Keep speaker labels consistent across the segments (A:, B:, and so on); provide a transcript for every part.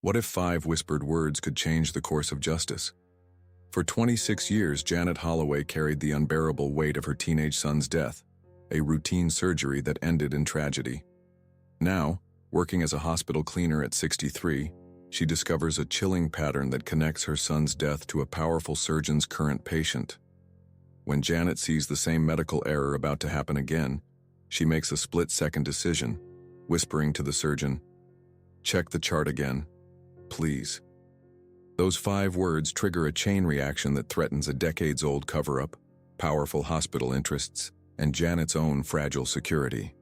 A: What if 5 whispered words could change the course of justice? For 26 years, Janet Holloway carried the unbearable weight of her teenage son's death, a routine surgery that ended in tragedy. Now, working as a hospital cleaner at 63, she discovers a chilling pattern that connects her son's death to a powerful surgeon's current patient. When Janet sees the same medical error about to happen again, she makes a split-second decision, whispering to the surgeon, "Check the chart again, please." Those 5 words trigger a chain reaction that threatens a decades-old cover-up, powerful hospital interests, and Janet's own fragile security.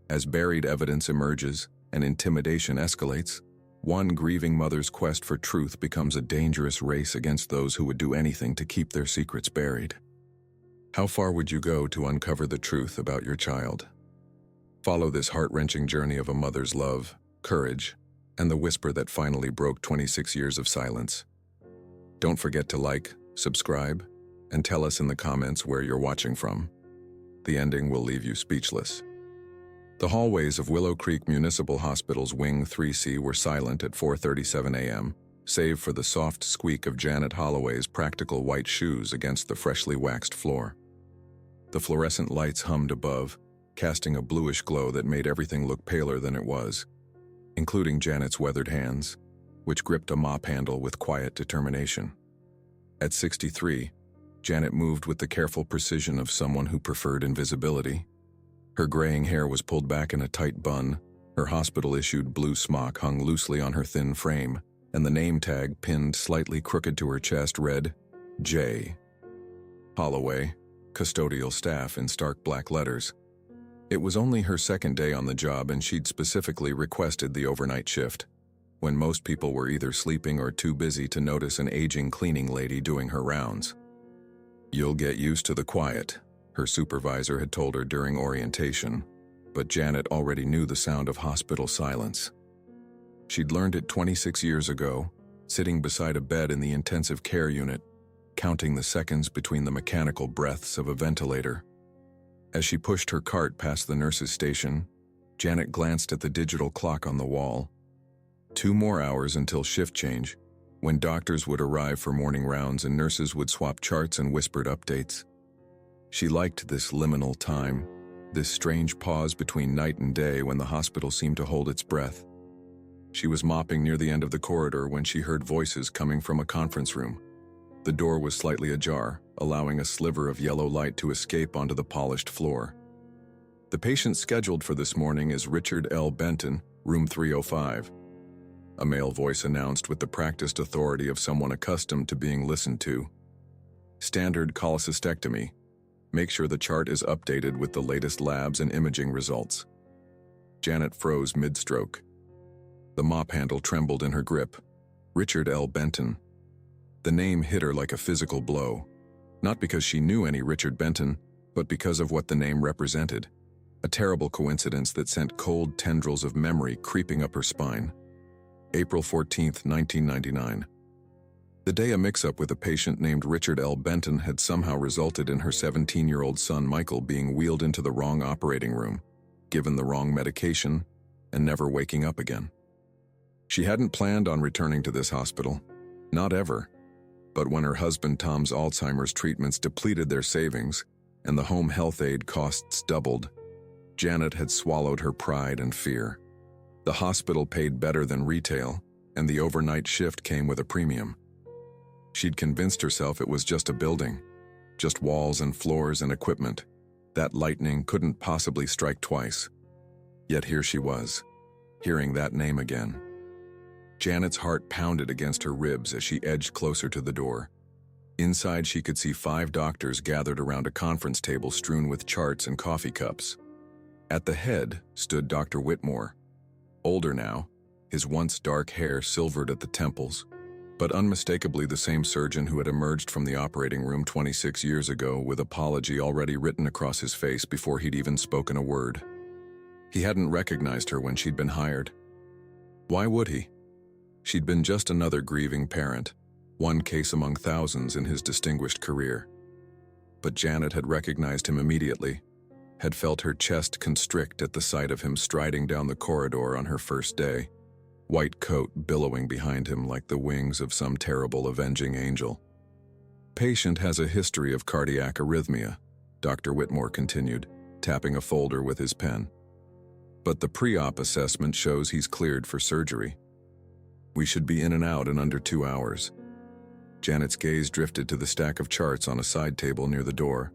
A: As buried evidence emerges and intimidation escalates, one grieving mother's quest for truth becomes a dangerous race against those who would do anything to keep their secrets buried. How far would you go to uncover the truth about your child? Follow this heart-wrenching journey of a mother's love, courage, and the whisper that finally broke 26 years of silence. Don't forget to like, subscribe, and tell us in the comments where you're watching from. The ending will leave you speechless. The hallways of Willow Creek Municipal Hospital's Wing 3C were silent at 4:37 a.m., save for the soft squeak of Janet Holloway's practical white shoes against the freshly waxed floor. The fluorescent lights hummed above, casting a bluish glow that made everything look paler than it was, including Janet's weathered hands, which gripped a mop handle with quiet determination. At 63, Janet moved with the careful precision of someone who preferred invisibility. Her graying hair was pulled back in a tight bun, her hospital-issued blue smock hung loosely on her thin frame, and the name tag pinned slightly crooked to her chest read, J. Holloway, custodial staff in stark black letters. It was only her second day on the job and she'd specifically requested the overnight shift, when most people were either sleeping or too busy to notice an aging cleaning lady doing her rounds. "You'll get used to the quiet," her supervisor had told her during orientation, but Janet already knew the sound of hospital silence. She'd learned it 26 years ago, sitting beside a bed in the intensive care unit, counting the seconds between the mechanical breaths of a ventilator. As she pushed her cart past the nurse's station, Janet glanced at the digital clock on the wall. 2 more hours until shift change, when doctors would arrive for morning rounds and nurses would swap charts and whispered updates. She liked this liminal time, this strange pause between night and day when the hospital seemed to hold its breath. She was mopping near the end of the corridor when she heard voices coming from a conference room. The door was slightly ajar, allowing a sliver of yellow light to escape onto the polished floor. "The patient scheduled for this morning is Richard L. Benton, room 305. A male voice announced with the practiced authority of someone accustomed to being listened to. "Standard cholecystectomy. Make sure the chart is updated with the latest labs and imaging results." Janet froze mid-stroke. The mop handle trembled in her grip. Richard L. Benton. The name hit her like a physical blow, not because she knew any Richard Benton, but because of what the name represented. A terrible coincidence that sent cold tendrils of memory creeping up her spine. April 14, 1999. The day a mix-up with a patient named Richard L. Benton had somehow resulted in her 17-year-old son Michael being wheeled into the wrong operating room, given the wrong medication, and never waking up again. She hadn't planned on returning to this hospital, not ever. But when her husband Tom's Alzheimer's treatments depleted their savings and the home health aid costs doubled, Janet had swallowed her pride and fear. The hospital paid better than retail, and the overnight shift came with a premium. She'd convinced herself it was just a building, just walls and floors and equipment. That lightning couldn't possibly strike twice. Yet here she was, hearing that name again. Janet's heart pounded against her ribs as she edged closer to the door. Inside, she could see 5 doctors gathered around a conference table strewn with charts and coffee cups. At the head stood Dr. Whitmore, older now, his once dark hair silvered at the temples, but unmistakably the same surgeon who had emerged from the operating room 26 years ago with apology already written across his face before he'd even spoken a word. He hadn't recognized her when she'd been hired. Why would he? She'd been just another grieving parent, one case among thousands in his distinguished career. But Janet had recognized him immediately, had felt her chest constrict at the sight of him striding down the corridor on her first day. white coat billowing behind him like the wings of some terrible avenging angel. Patient has a history of cardiac arrhythmia, Dr. Whitmore continued, tapping a folder with his pen. But the pre-op assessment shows he's cleared for surgery. We should be in and out in under 2 hours. Janet's gaze drifted to the stack of charts on a side table near the door.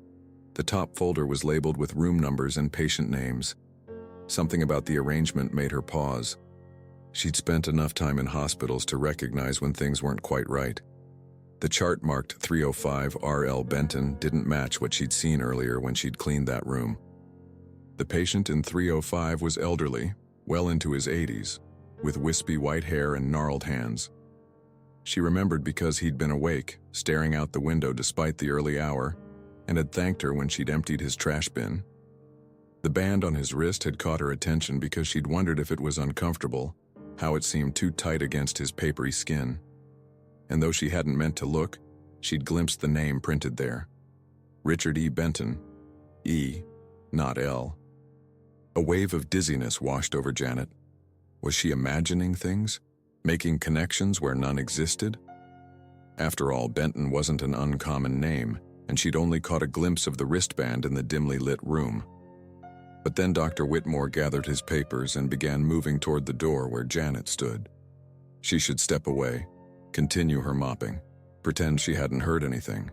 A: The top folder was labeled with room numbers and patient names. Something about the arrangement made her pause. She'd spent enough time in hospitals to recognize when things weren't quite right. The chart marked 305 R.L. Benton didn't match what she'd seen earlier when she'd cleaned that room. The patient in 305 was elderly, well into his 80s, with wispy white hair and gnarled hands. She remembered because he'd been awake, staring out the window despite the early hour, and had thanked her when she'd emptied his trash bin. The band on his wrist had caught her attention because she'd wondered if it was uncomfortable, how it seemed too tight against his papery skin. And though she hadn't meant to look, she'd glimpsed the name printed there. Richard E. Benton. E, not L. A wave of dizziness washed over Janet. Was she imagining things? Making connections where none existed? After all, Benton wasn't an uncommon name, and she'd only caught a glimpse of the wristband in the dimly lit room. But then Dr. Whitmore gathered his papers and began moving toward the door where Janet stood. She should step away, continue her mopping, pretend she hadn't heard anything.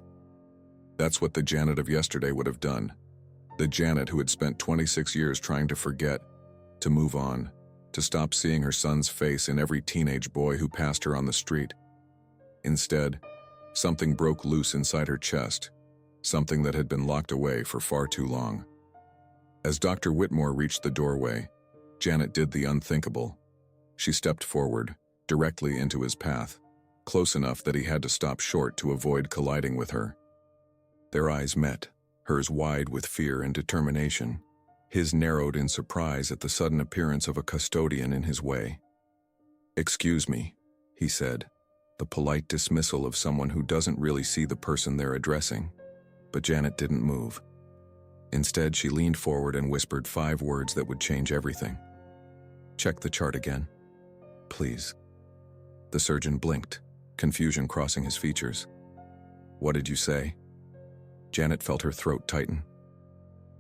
A: That's what the Janet of yesterday would have done. The Janet who had spent 26 years trying to forget, to move on, to stop seeing her son's face in every teenage boy who passed her on the street. Instead, something broke loose inside her chest, something that had been locked away for far too long. As Dr. Whitmore reached the doorway, Janet did the unthinkable. She stepped forward, directly into his path, close enough that he had to stop short to avoid colliding with her. Their eyes met, hers wide with fear and determination, his narrowed in surprise at the sudden appearance of a custodian in his way. "Excuse me," he said, the polite dismissal of someone who doesn't really see the person they're addressing. But Janet didn't move. Instead, she leaned forward and whispered 5 words that would change everything. "Check the chart again, please." The surgeon blinked, confusion crossing his features. "What did you say?" Janet felt her throat tighten.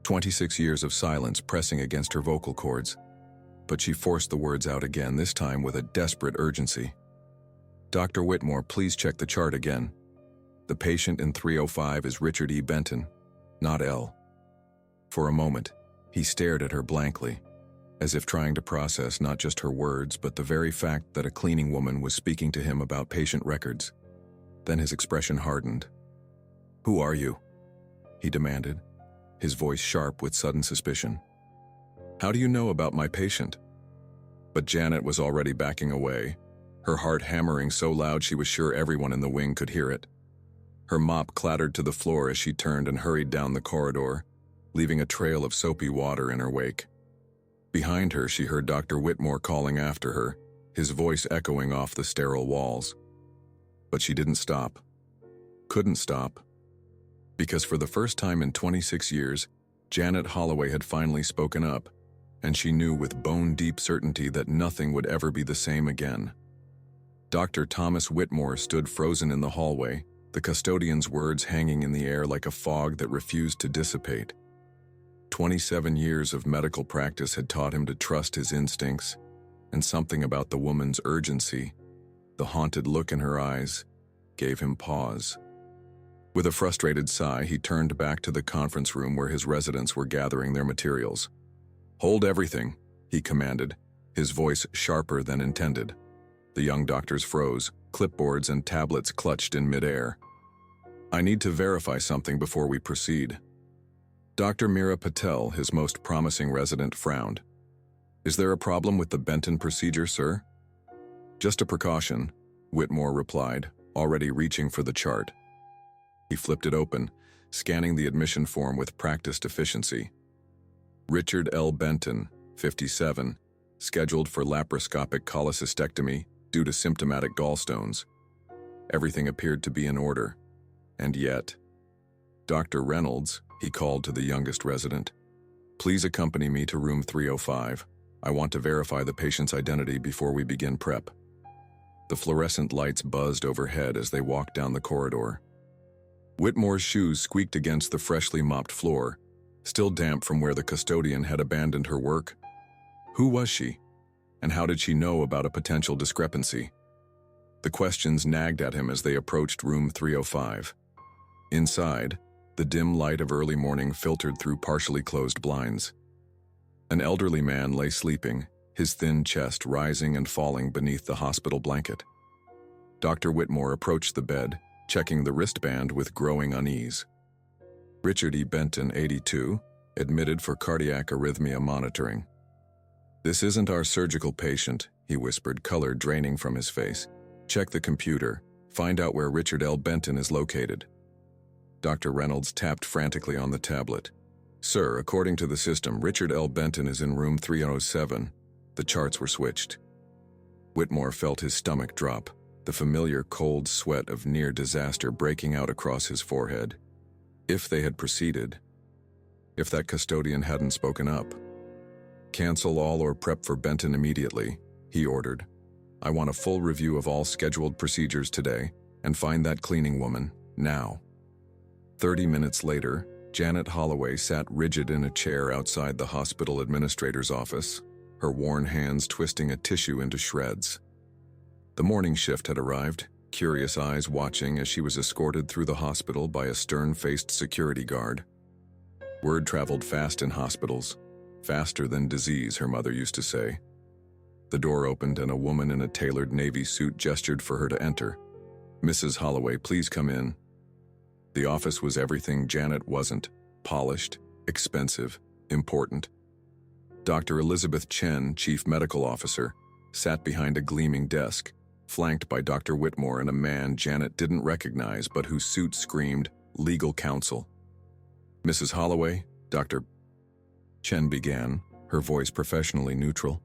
A: 26 years of silence pressing against her vocal cords, but she forced the words out again, this time with a desperate urgency. "Dr. Whitmore, please check the chart again. The patient in 305 is Richard E. Benton, not L." For a moment, he stared at her blankly, as if trying to process not just her words, but the very fact that a cleaning woman was speaking to him about patient records. Then his expression hardened. "Who are you?" he demanded, his voice sharp with sudden suspicion. "How do you know about my patient?" But Janet was already backing away, her heart hammering so loud she was sure everyone in the wing could hear it. Her mop clattered to the floor as she turned and hurried down the corridor, leaving a trail of soapy water in her wake. Behind her, she heard Dr. Whitmore calling after her, his voice echoing off the sterile walls. But she didn't stop. Couldn't stop. Because for the first time in 26 years, Janet Holloway had finally spoken up, and she knew with bone-deep certainty that nothing would ever be the same again. Dr. Thomas Whitmore stood frozen in the hallway, the custodian's words hanging in the air like a fog that refused to dissipate. 27 years of medical practice had taught him to trust his instincts, and something about the woman's urgency, the haunted look in her eyes, gave him pause. With a frustrated sigh, he turned back to the conference room where his residents were gathering their materials. "Hold everything," he commanded, his voice sharper than intended. The young doctors froze, clipboards and tablets clutched in midair. "I need to verify something before we proceed." Dr. Meera Patel, his most promising resident, frowned. "Is there a problem with the Benton procedure, sir?" "Just a precaution," Whitmore replied, already reaching for the chart. He flipped it open, scanning the admission form with practiced efficiency. Richard L. Benton, 57, scheduled for laparoscopic cholecystectomy due to symptomatic gallstones. Everything appeared to be in order. And yet, "Dr. Reynolds," he called to the youngest resident, "please accompany me to room 305. I want to verify the patient's identity before we begin prep. The fluorescent lights buzzed overhead as they walked down the corridor. Whitmore's shoes squeaked against the freshly mopped floor, still damp from where the custodian had abandoned her work. Who was she? And how did she know about a potential discrepancy? The questions nagged at him as they approached room 305. Inside, the dim light of early morning filtered through partially closed blinds. An elderly man lay sleeping, his thin chest rising and falling beneath the hospital blanket. Dr. Whitmore approached the bed, checking the wristband with growing unease. Richard E. Benton, 82, admitted for cardiac arrhythmia monitoring. "This isn't our surgical patient," he whispered, color draining from his face. "Check the computer. Find out where Richard L. Benton is located." Dr. Reynolds tapped frantically on the tablet. "Sir, according to the system, Richard L. Benton is in room 307. The charts were switched." Whitmore felt his stomach drop, the familiar cold sweat of near disaster breaking out across his forehead. If they had proceeded, if that custodian hadn't spoken up. "Cancel all or prep for Benton immediately," he ordered. "I want a full review of all scheduled procedures today, and find that cleaning woman, now." 30 minutes later, Janet Holloway sat rigid in a chair outside the hospital administrator's office, her worn hands twisting a tissue into shreds. The morning shift had arrived, curious eyes watching as she was escorted through the hospital by a stern-faced security guard. Word traveled fast in hospitals, faster than disease, her mother used to say. The door opened and a woman in a tailored navy suit gestured for her to enter. "Mrs. Holloway, please come in." The office was everything Janet wasn't: polished, expensive, important. Dr. Elizabeth Chen, chief medical officer, sat behind a gleaming desk, flanked by Dr. Whitmore and a man Janet didn't recognize but whose suit screamed legal counsel. "Mrs. Holloway," Dr. Chen began, her voice professionally neutral.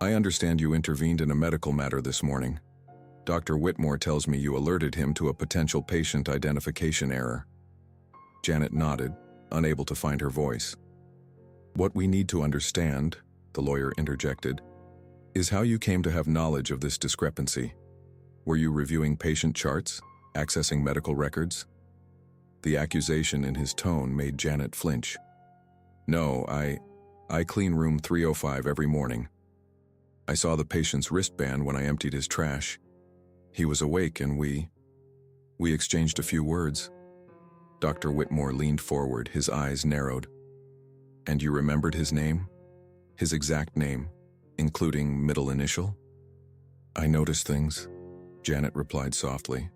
A: "I understand you intervened in a medical matter this morning. Dr. Whitmore tells me you alerted him to a potential patient identification error." Janet nodded, unable to find her voice. "What we need to understand," the lawyer interjected, "is how you came to have knowledge of this discrepancy. Were you reviewing patient charts, accessing medical records?" The accusation in his tone made Janet flinch. "No, I clean room 305 every morning. I saw the patient's wristband when I emptied his trash. He was awake and we exchanged a few words." Dr. Whitmore leaned forward, his eyes narrowed. "And you remembered his name? His exact name, including middle initial?" "I notice things," Janet replied softly.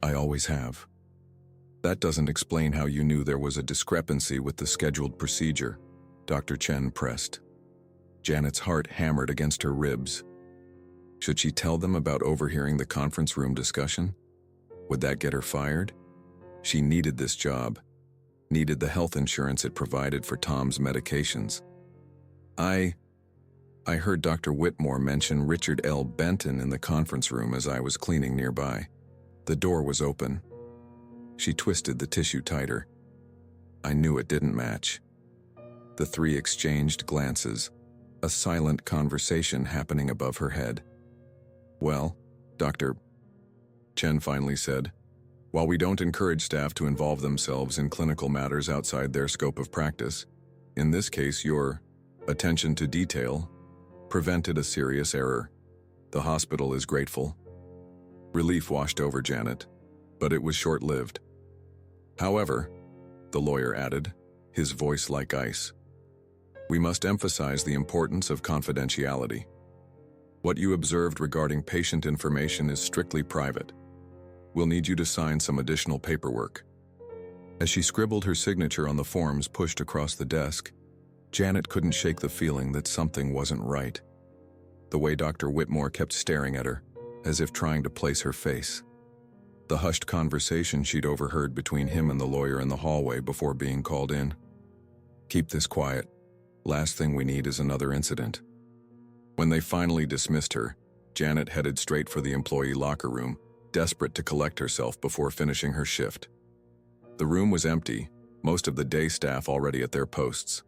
A: "I always have." "That doesn't explain how you knew there was a discrepancy with the scheduled procedure," Dr. Chen pressed. Janet's heart hammered against her ribs. Should she tell them about overhearing the conference room discussion? Would that get her fired? She needed this job, needed the health insurance it provided for Tom's medications. I heard Dr. Whitmore mention Richard L. Benton in the conference room as I was cleaning nearby. The door was open. She twisted the tissue tighter. I knew it didn't match. The three exchanged glances, a silent conversation happening above her head. "Well, Dr. Chen finally said, "while we don't encourage staff to involve themselves in clinical matters outside their scope of practice, in this case your attention to detail prevented a serious error. The hospital is grateful." Relief washed over Janet, but it was short-lived. "However," the lawyer added, his voice like ice, "we must emphasize the importance of confidentiality. What you observed regarding patient information is strictly private. We'll need you to sign some additional paperwork." As she scribbled her signature on the forms pushed across the desk, Janet couldn't shake the feeling that something wasn't right. The way Dr. Whitmore kept staring at her, as if trying to place her face. The hushed conversation she'd overheard between him and the lawyer in the hallway before being called in. "Keep this quiet. Last thing we need is another incident." When they finally dismissed her, Janet headed straight for the employee locker room, desperate to collect herself before finishing her shift. The room was empty, most of the day staff already at their posts.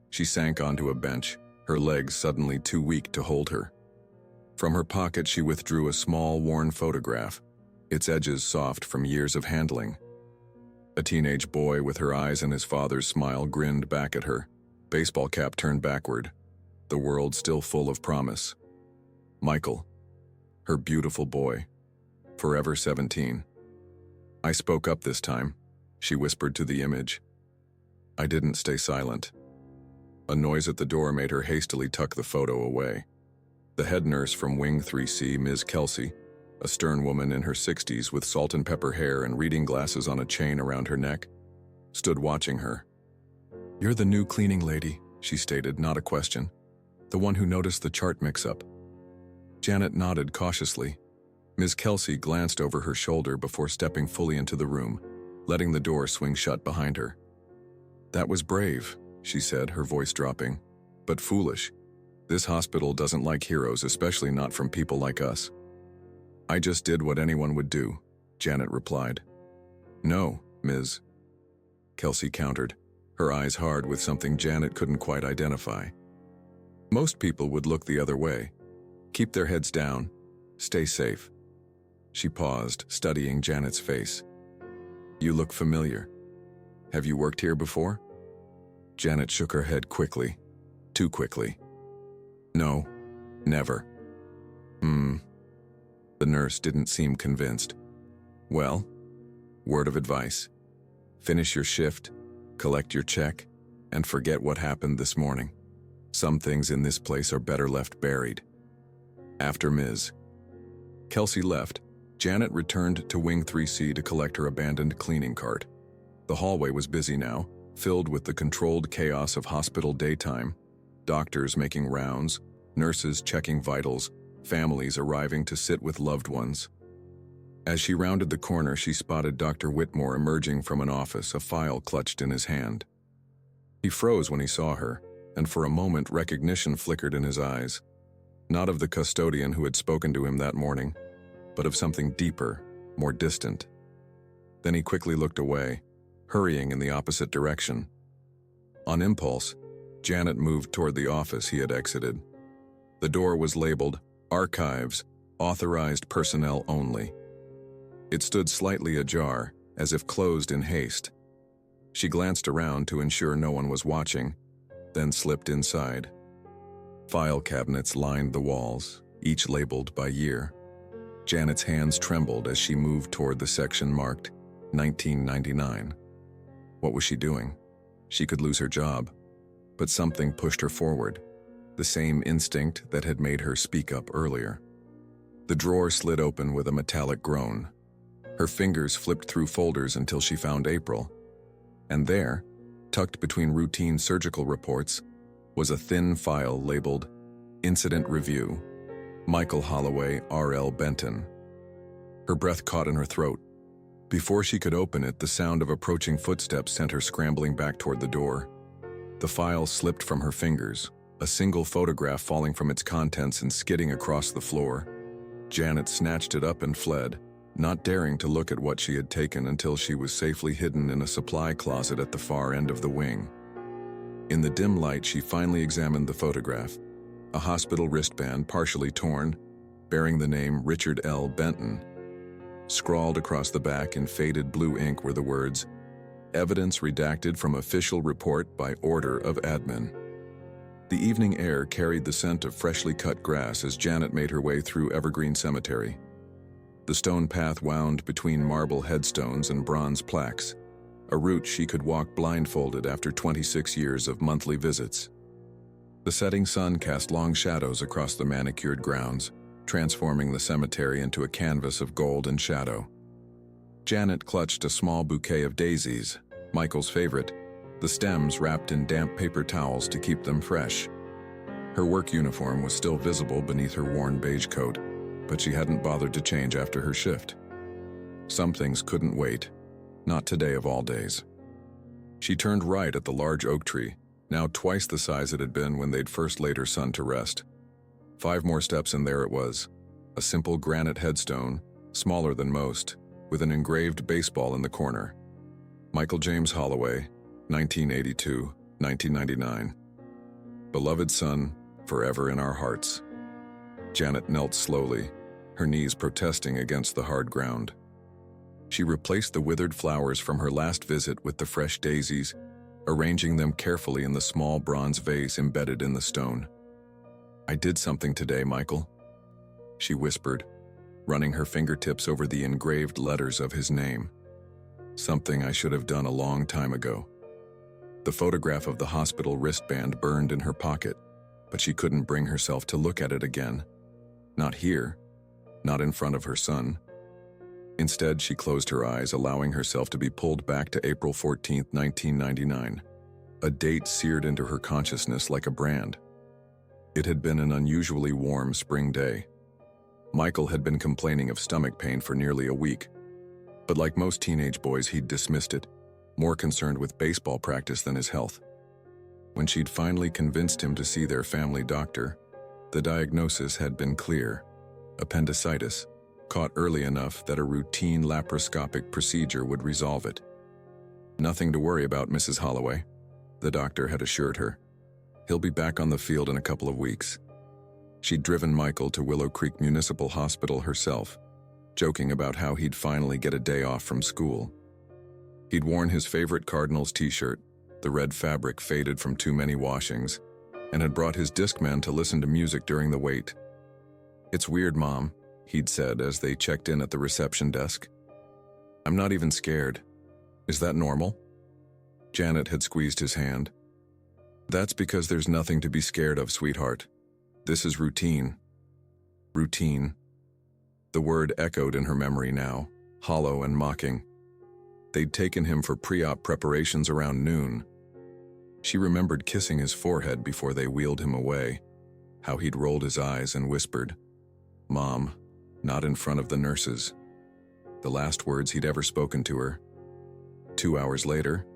A: She sank onto a bench, her legs suddenly too weak to hold her. From her pocket she withdrew a small, worn photograph, its edges soft from years of handling. A teenage boy with her eyes and his father's smile grinned back at her, baseball cap turned backward, the world still full of promise. Michael, her beautiful boy, forever 17. I spoke up this time, she whispered to the image. I didn't stay silent. A noise at the door made her hastily tuck the photo away. The head nurse from Wing 3C, Ms. Kelsey, a stern woman in her 60s with salt and pepper hair and reading glasses on a chain around her neck, stood watching her. You're the new cleaning lady, she stated, not a question. The one who noticed the chart mix-up. Janet nodded cautiously. Ms. Kelsey glanced over her shoulder before stepping fully into the room, letting the door swing shut behind her. That was brave, she said, her voice dropping, but foolish. This hospital doesn't like heroes, especially not from people like us. I just did what anyone would do, Janet replied. No, Ms. Kelsey countered, her eyes hard with something Janet couldn't quite identify. Most people would look the other way. Keep their heads down. Stay safe. She paused, studying Janet's face. You look familiar. Have you worked here before? Janet shook her head quickly. Too quickly. No, never. The nurse didn't seem convinced. Well, word of advice. Finish your shift, collect your check, and forget what happened this morning. Some things in this place are better left buried. After Ms. Kelsey left, Janet returned to Wing 3C to collect her abandoned cleaning cart. The hallway was busy now, filled with the controlled chaos of hospital daytime, doctors making rounds, nurses checking vitals, families arriving to sit with loved ones. As she rounded the corner, she spotted Dr. Whitmore emerging from an office, a file clutched in his hand. He froze when he saw her, and for a moment recognition flickered in his eyes. Not of the custodian who had spoken to him that morning, but of something deeper, more distant. Then he quickly looked away, hurrying in the opposite direction. On impulse, Janet moved toward the office he had exited. The door was labeled Archives, Authorized Personnel Only. It stood slightly ajar, as if closed in haste. She glanced around to ensure no one was watching, then slipped inside. File cabinets lined the walls, each labeled by year. Janet's hands trembled as she moved toward the section marked 1999. What was she doing? She could lose her job. But something pushed her forward, the same instinct that had made her speak up earlier. The drawer slid open with a metallic groan. Her fingers flipped through folders until she found April. And there, tucked between routine surgical reports, was a thin file labeled Incident Review, Michael Holloway, R.L. Benton. Her breath caught in her throat. Before she could open it, the sound of approaching footsteps sent her scrambling back toward the door. The file slipped from her fingers, a single photograph falling from its contents and skidding across the floor. Janet snatched it up and fled, not daring to look at what she had taken until she was safely hidden in a supply closet at the far end of the wing. In the dim light, she finally examined the photograph, a hospital wristband partially torn, bearing the name Richard L. Benton. Scrawled across the back in faded blue ink were the words, Evidence redacted from official report by order of admin. The evening air carried the scent of freshly cut grass as Janet made her way through Evergreen Cemetery. The stone path wound between marble headstones and bronze plaques, a route she could walk blindfolded after 26 years of monthly visits. The setting sun cast long shadows across the manicured grounds, transforming the cemetery into a canvas of gold and shadow. Janet clutched a small bouquet of daisies, Michael's favorite, the stems wrapped in damp paper towels to keep them fresh. Her work uniform was still visible beneath her worn beige coat, but she hadn't bothered to change after her shift. Some things couldn't wait, not today of all days. She turned right at the large oak tree, now twice the size it had been when they'd first laid her son to rest. 5 more steps and there it was, a simple granite headstone, smaller than most, with an engraved baseball in the corner. Michael James Holloway, 1982-1999. Beloved son, forever in our hearts. Janet knelt slowly, her knees protesting against the hard ground. She replaced the withered flowers from her last visit with the fresh daisies, arranging them carefully in the small bronze vase embedded in the stone. "I did something today, Michael," she whispered, running her fingertips over the engraved letters of his name. "Something I should have done a long time ago." The photograph of the hospital wristband burned in her pocket, but she couldn't bring herself to look at it again. Not here, not in front of her son. Instead, she closed her eyes, allowing herself to be pulled back to April 14, 1999, a date seared into her consciousness like a brand. It had been an unusually warm spring day. Michael had been complaining of stomach pain for nearly a week, but like most teenage boys, he'd dismissed it, more concerned with baseball practice than his health. When she'd finally convinced him to see their family doctor, the diagnosis had been clear: appendicitis, caught early enough that a routine laparoscopic procedure would resolve it. "Nothing to worry about, Mrs. Holloway," the doctor had assured her. "He'll be back on the field in a couple of weeks." She'd driven Michael to Willow Creek Municipal Hospital herself, joking about how he'd finally get a day off from school. He'd worn his favorite Cardinals t-shirt, the red fabric faded from too many washings, and had brought his Discman to listen to music during the wait. "It's weird, Mom," he'd said as they checked in at the reception desk. "I'm not even scared. Is that normal?" Janet had squeezed his hand. "That's because there's nothing to be scared of, sweetheart. This is routine." Routine. The word echoed in her memory now, hollow and mocking. They'd taken him for pre-op preparations around noon. She remembered kissing his forehead before they wheeled him away, how he'd rolled his eyes and whispered, "Mom, not in front of the nurses." The last words he'd ever spoken to her. 2 hours later,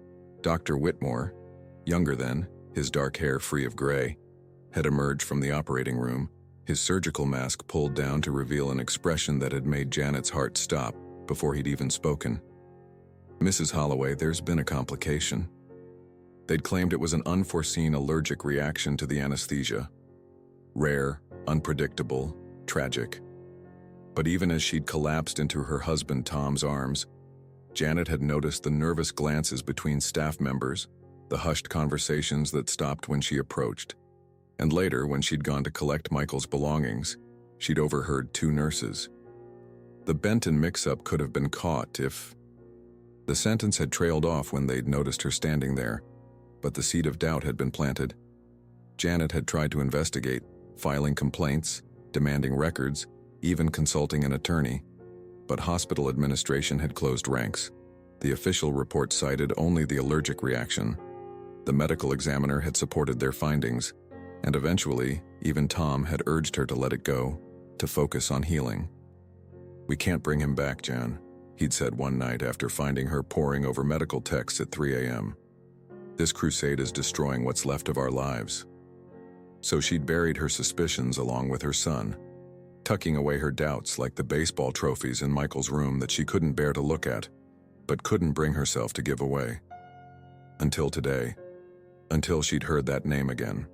A: Dr. Whitmore, younger then, his dark hair free of gray, had emerged from the operating room, his surgical mask pulled down to reveal an expression that had made Janet's heart stop before he'd even spoken. "Mrs. Holloway, there's been a complication." They'd claimed it was an unforeseen allergic reaction to the anesthesia. Rare, unpredictable, tragic. But even as she'd collapsed into her husband Tom's arms, Janet had noticed the nervous glances between staff members, the hushed conversations that stopped when she approached. And later, when she'd gone to collect Michael's belongings, she'd overheard 2 nurses. The Benton mix-up could have been caught if... The sentence had trailed off when they'd noticed her standing there, but the seed of doubt had been planted. Janet had tried to investigate, filing complaints, demanding records, even consulting an attorney. But hospital administration had closed ranks. The official report cited only the allergic reaction. The medical examiner had supported their findings, and eventually, even Tom had urged her to let it go, to focus on healing. "We can't bring him back, Jan," he'd said one night after finding her poring over medical texts at 3 a.m. "This crusade is destroying what's left of our lives." So she'd buried her suspicions along with her son, tucking away her doubts like the baseball trophies in Michael's room that she couldn't bear to look at, but couldn't bring herself to give away. Until today, until she'd heard that name again.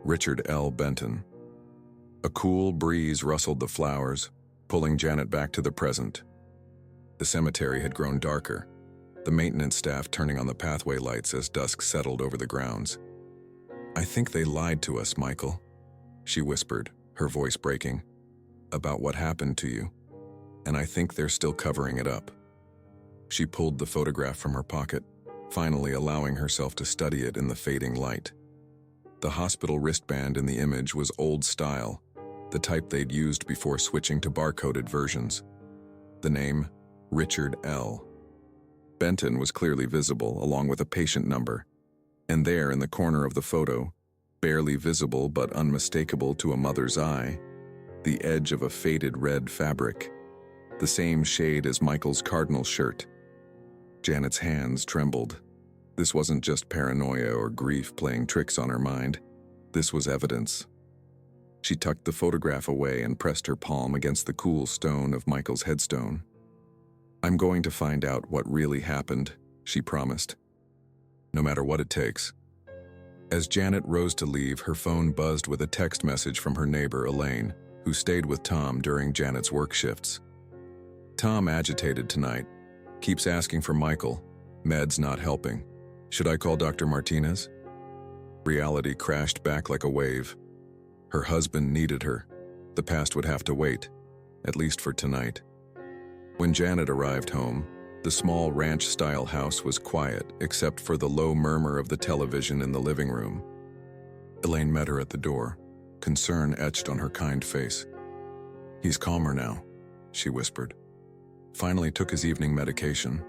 A: Richard L. Benton. A cool breeze rustled the flowers, pulling Janet back to the present. The cemetery had grown darker, the maintenance staff turning on the pathway lights as dusk settled over the grounds. "I think they lied to us, Michael," she whispered, her voice breaking, "about what happened to you, and I think they're still covering it up." She pulled the photograph from her pocket, finally allowing herself to study it in the fading light. The hospital wristband in the image was old style, the type they'd used before switching to barcoded versions. The name, Richard L. Benton, was clearly visible, along with a patient number. And there in the corner of the photo, barely visible but unmistakable to a mother's eye, the edge of a faded red fabric, the same shade as Michael's Cardinal shirt. Janet's hands trembled. This wasn't just paranoia or grief playing tricks on her mind. This was evidence. She tucked the photograph away and pressed her palm against the cool stone of Michael's headstone. "I'm going to find out what really happened," she promised. "No matter what it takes." As Janet rose to leave, her phone buzzed with a text message from her neighbor, Elaine, who stayed with Tom during Janet's work shifts. Tom, agitated tonight, keeps asking for Michael. Meds not helping. Should I call Dr. Martinez? Reality crashed back like a wave. Her husband needed her. The past would have to wait, at least for tonight. When Janet arrived home, the small ranch-style house was quiet except for the low murmur of the television in the living room. Elaine met her at the door, concern etched on her kind face. "He's calmer now," she whispered. "Finally took his evening medication,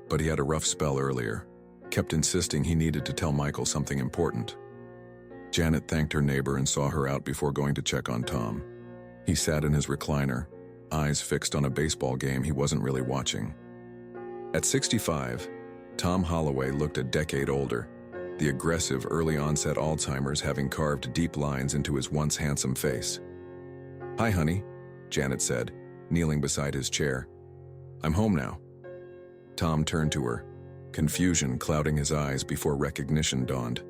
A: but he had a rough spell earlier. Kept insisting he needed to tell Michael something important." Janet thanked her neighbor and saw her out before going to check on Tom. He sat in his recliner, eyes fixed on a baseball game he wasn't really watching. At 65, Tom Holloway looked a decade older, the aggressive early-onset Alzheimer's having carved deep lines into his once handsome face. "Hi, honey," Janet said, kneeling beside his chair. "I'm home now." Tom turned to her, confusion clouding his eyes before recognition dawned.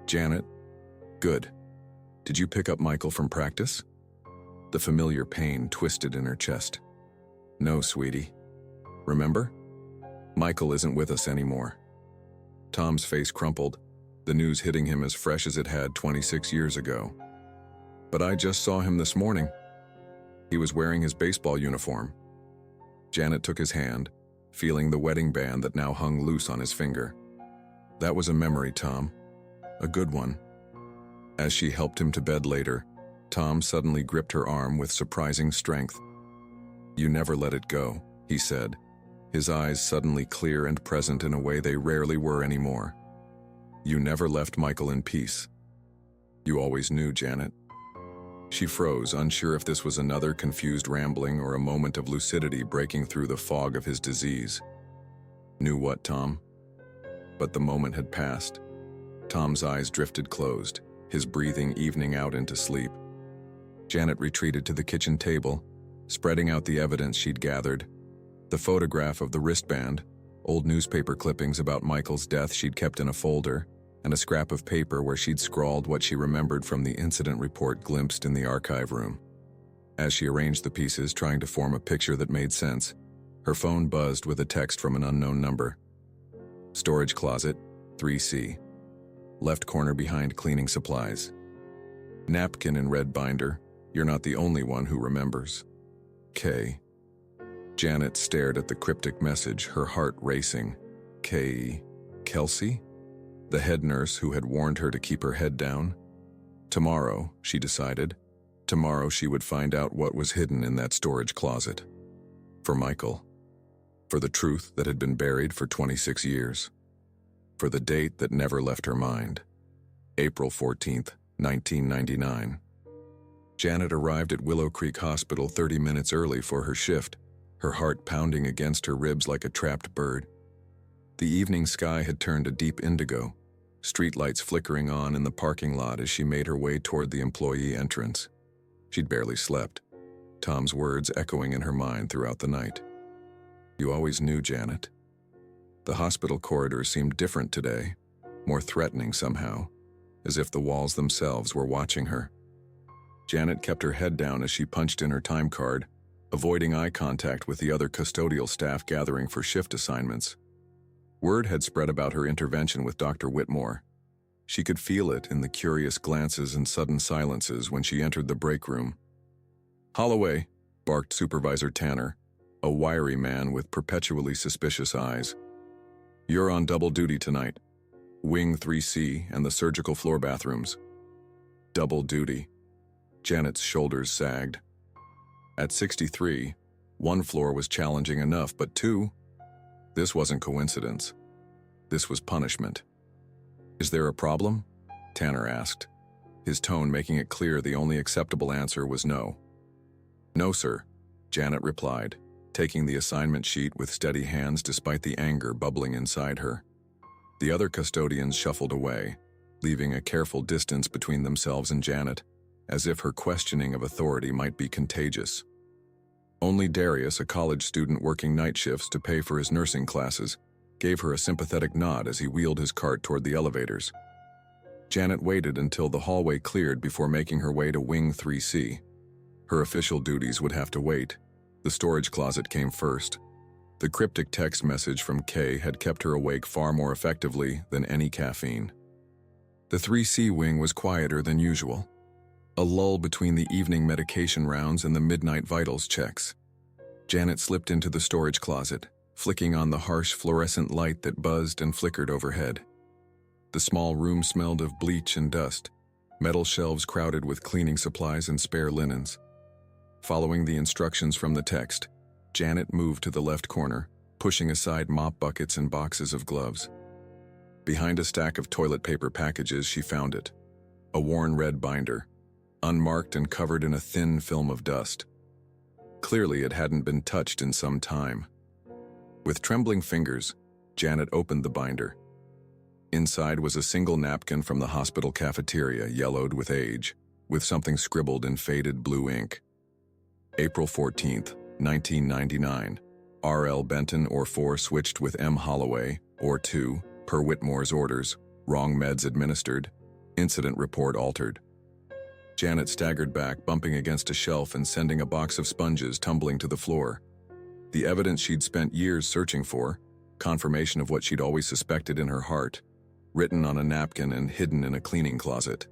A: "Janet? Good. Did you pick up Michael from practice?" The familiar pain twisted in her chest. "No, sweetie. Remember? Michael isn't with us anymore." Tom's face crumpled, the news hitting him as fresh as it had 26 years ago. "But I just saw him this morning. He was wearing his baseball uniform." Janet took his hand, feeling the wedding band that now hung loose on his finger. "That was a memory, Tom. A good one." As she helped him to bed later, Tom suddenly gripped her arm with surprising strength. "You never let it go," he said, his eyes suddenly clear and present in a way they rarely were anymore. "You never left Michael in peace. You always knew, Janet." She froze, unsure if this was another confused rambling or a moment of lucidity breaking through the fog of his disease. "Knew what, Tom?" But the moment had passed. Tom's eyes drifted closed, his breathing evening out into sleep. Janet retreated to the kitchen table, spreading out the evidence she'd gathered. The photograph of the wristband, old newspaper clippings about Michael's death she'd kept in a folder, and a scrap of paper where she'd scrawled what she remembered from the incident report glimpsed in the archive room. As she arranged the pieces, trying to form a picture that made sense, her phone buzzed with a text from an unknown number. "Storage closet, 3C. Left corner behind cleaning supplies. Napkin in red binder. You're not the only one who remembers. K." Janet stared at the cryptic message, her heart racing. K. Kelsey? The head nurse who had warned her to keep her head down? Tomorrow, she decided. Tomorrow she would find out what was hidden in that storage closet. For Michael. For the truth that had been buried for 26 years. For the date that never left her mind. April 14th, 1999. Janet arrived at Willow Creek Hospital 30 minutes early for her shift, her heart pounding against her ribs like a trapped bird. The evening sky had turned a deep indigo, streetlights flickering on in the parking lot as she made her way toward the employee entrance. She'd barely slept, Tom's words echoing in her mind throughout the night. "You always knew, Janet." The hospital corridors seemed different today, more threatening somehow, as if the walls themselves were watching her. Janet kept her head down as she punched in her time card, avoiding eye contact with the other custodial staff gathering for shift assignments. Word had spread about her intervention with Dr. Whitmore. She could feel it in the curious glances and sudden silences when she entered the break room. "Holloway," barked Supervisor Tanner, a wiry man with perpetually suspicious eyes. "You're on double duty tonight. Wing 3C and the surgical floor bathrooms." Double duty. Janet's shoulders sagged. At 63, one floor was challenging enough, but two? This wasn't coincidence. This was punishment. "Is there a problem?" Tanner asked, his tone making it clear the only acceptable answer was no. "No, sir," Janet replied, taking the assignment sheet with steady hands despite the anger bubbling inside her. The other custodians shuffled away, leaving a careful distance between themselves and Janet, as if her questioning of authority might be contagious. Only Darius, a college student working night shifts to pay for his nursing classes, gave her a sympathetic nod as he wheeled his cart toward the elevators. Janet waited until the hallway cleared before making her way to Wing 3C. Her official duties would have to wait. The storage closet came first. The cryptic text message from Kay had kept her awake far more effectively than any caffeine. The 3C wing was quieter than usual. A lull between the evening medication rounds and the midnight vitals checks. Janet slipped into the storage closet, flicking on the harsh fluorescent light that buzzed and flickered overhead. The small room smelled of bleach and dust, metal shelves crowded with cleaning supplies and spare linens. Following the instructions from the text, Janet moved to the left corner, pushing aside mop buckets and boxes of gloves. Behind a stack of toilet paper packages, she found it. A worn red binder, unmarked and covered in a thin film of dust. Clearly, it hadn't been touched in some time. With trembling fingers, Janet opened the binder. Inside was a single napkin from the hospital cafeteria, yellowed with age, with something scribbled in faded blue ink. April 14th, 1999. R.L. Benton or 4 switched with M. Holloway, or 2, per Whitmore's orders, wrong meds administered, incident report altered. Janet staggered back, bumping against a shelf and sending a box of sponges tumbling to the floor. The evidence she'd spent years searching for, confirmation of what she'd always suspected in her heart, written on a napkin and hidden in a cleaning closet.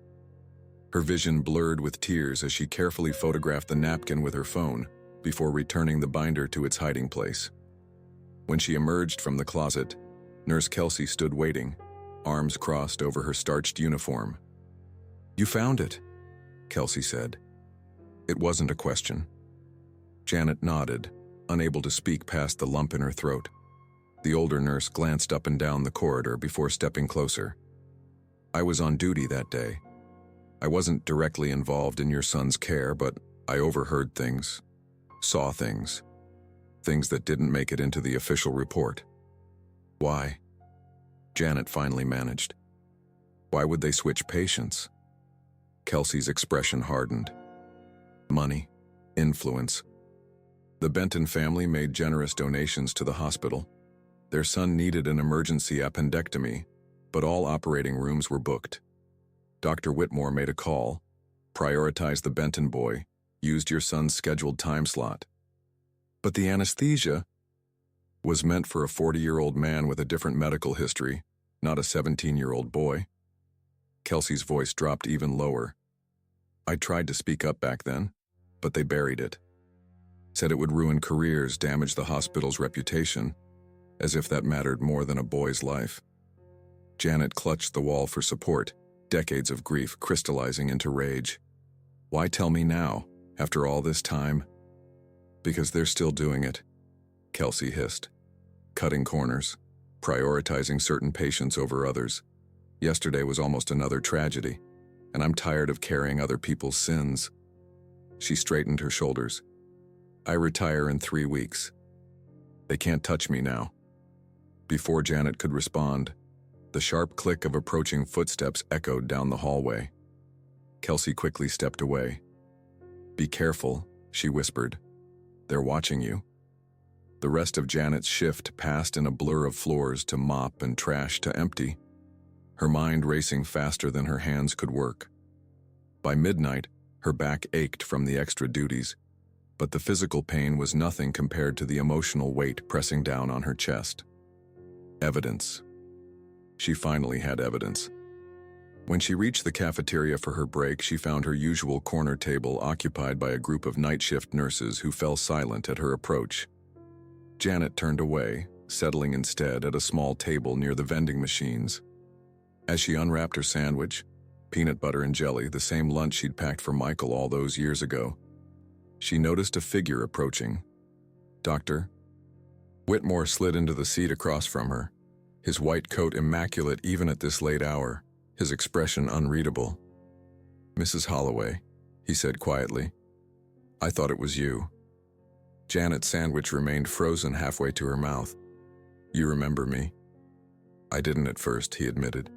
A: Her vision blurred with tears as she carefully photographed the napkin with her phone before returning the binder to its hiding place. When she emerged from the closet, Nurse Kelsey stood waiting, arms crossed over her starched uniform. "You found it," Kelsey said. It wasn't a question. Janet nodded, unable to speak past the lump in her throat. The older nurse glanced up and down the corridor before stepping closer. "I was on duty that day. I wasn't directly involved in your son's care, but I overheard things, saw things that didn't make it into the official report." "Why?" Janet finally managed. "Why would they switch patients?" Kelsey's expression hardened. "Money, influence. The Benton family made generous donations to the hospital. Their son needed an emergency appendectomy, but all operating rooms were booked. Dr. Whitmore made a call, prioritized the Benton boy, used your son's scheduled time slot. But the anesthesia was meant for a 40-year-old man with a different medical history, not a 17-year-old boy." Kelsey's voice dropped even lower. "I tried to speak up back then, but they buried it. Said it would ruin careers, damage the hospital's reputation, as if that mattered more than a boy's life." Janet clutched the wall for support, decades of grief crystallizing into rage. "Why tell me now, after all this time?" "Because they're still doing it," Kelsey hissed. "Cutting corners, prioritizing certain patients over others. Yesterday was almost another tragedy, and I'm tired of carrying other people's sins." She straightened her shoulders. "I retire in 3 weeks. They can't touch me now." Before Janet could respond, the sharp click of approaching footsteps echoed down the hallway. Kelsey quickly stepped away. "Be careful," she whispered. "They're watching you." The rest of Janet's shift passed in a blur of floors to mop and trash to empty, her mind racing faster than her hands could work. By midnight, her back ached from the extra duties, but the physical pain was nothing compared to the emotional weight pressing down on her chest. Evidence. She finally had evidence. When she reached the cafeteria for her break, she found her usual corner table occupied by a group of night shift nurses who fell silent at her approach. Janet turned away, settling instead at a small table near the vending machines. As she unwrapped her sandwich, peanut butter and jelly, the same lunch she'd packed for Michael all those years ago, she noticed a figure approaching. "Doctor?" Whitmore slid into the seat across from her, his white coat immaculate even at this late hour, his expression unreadable. "Mrs. Holloway," he said quietly. "I thought it was you." Janet's sandwich remained frozen halfway to her mouth. "You remember me?" "I didn't at first," he admitted.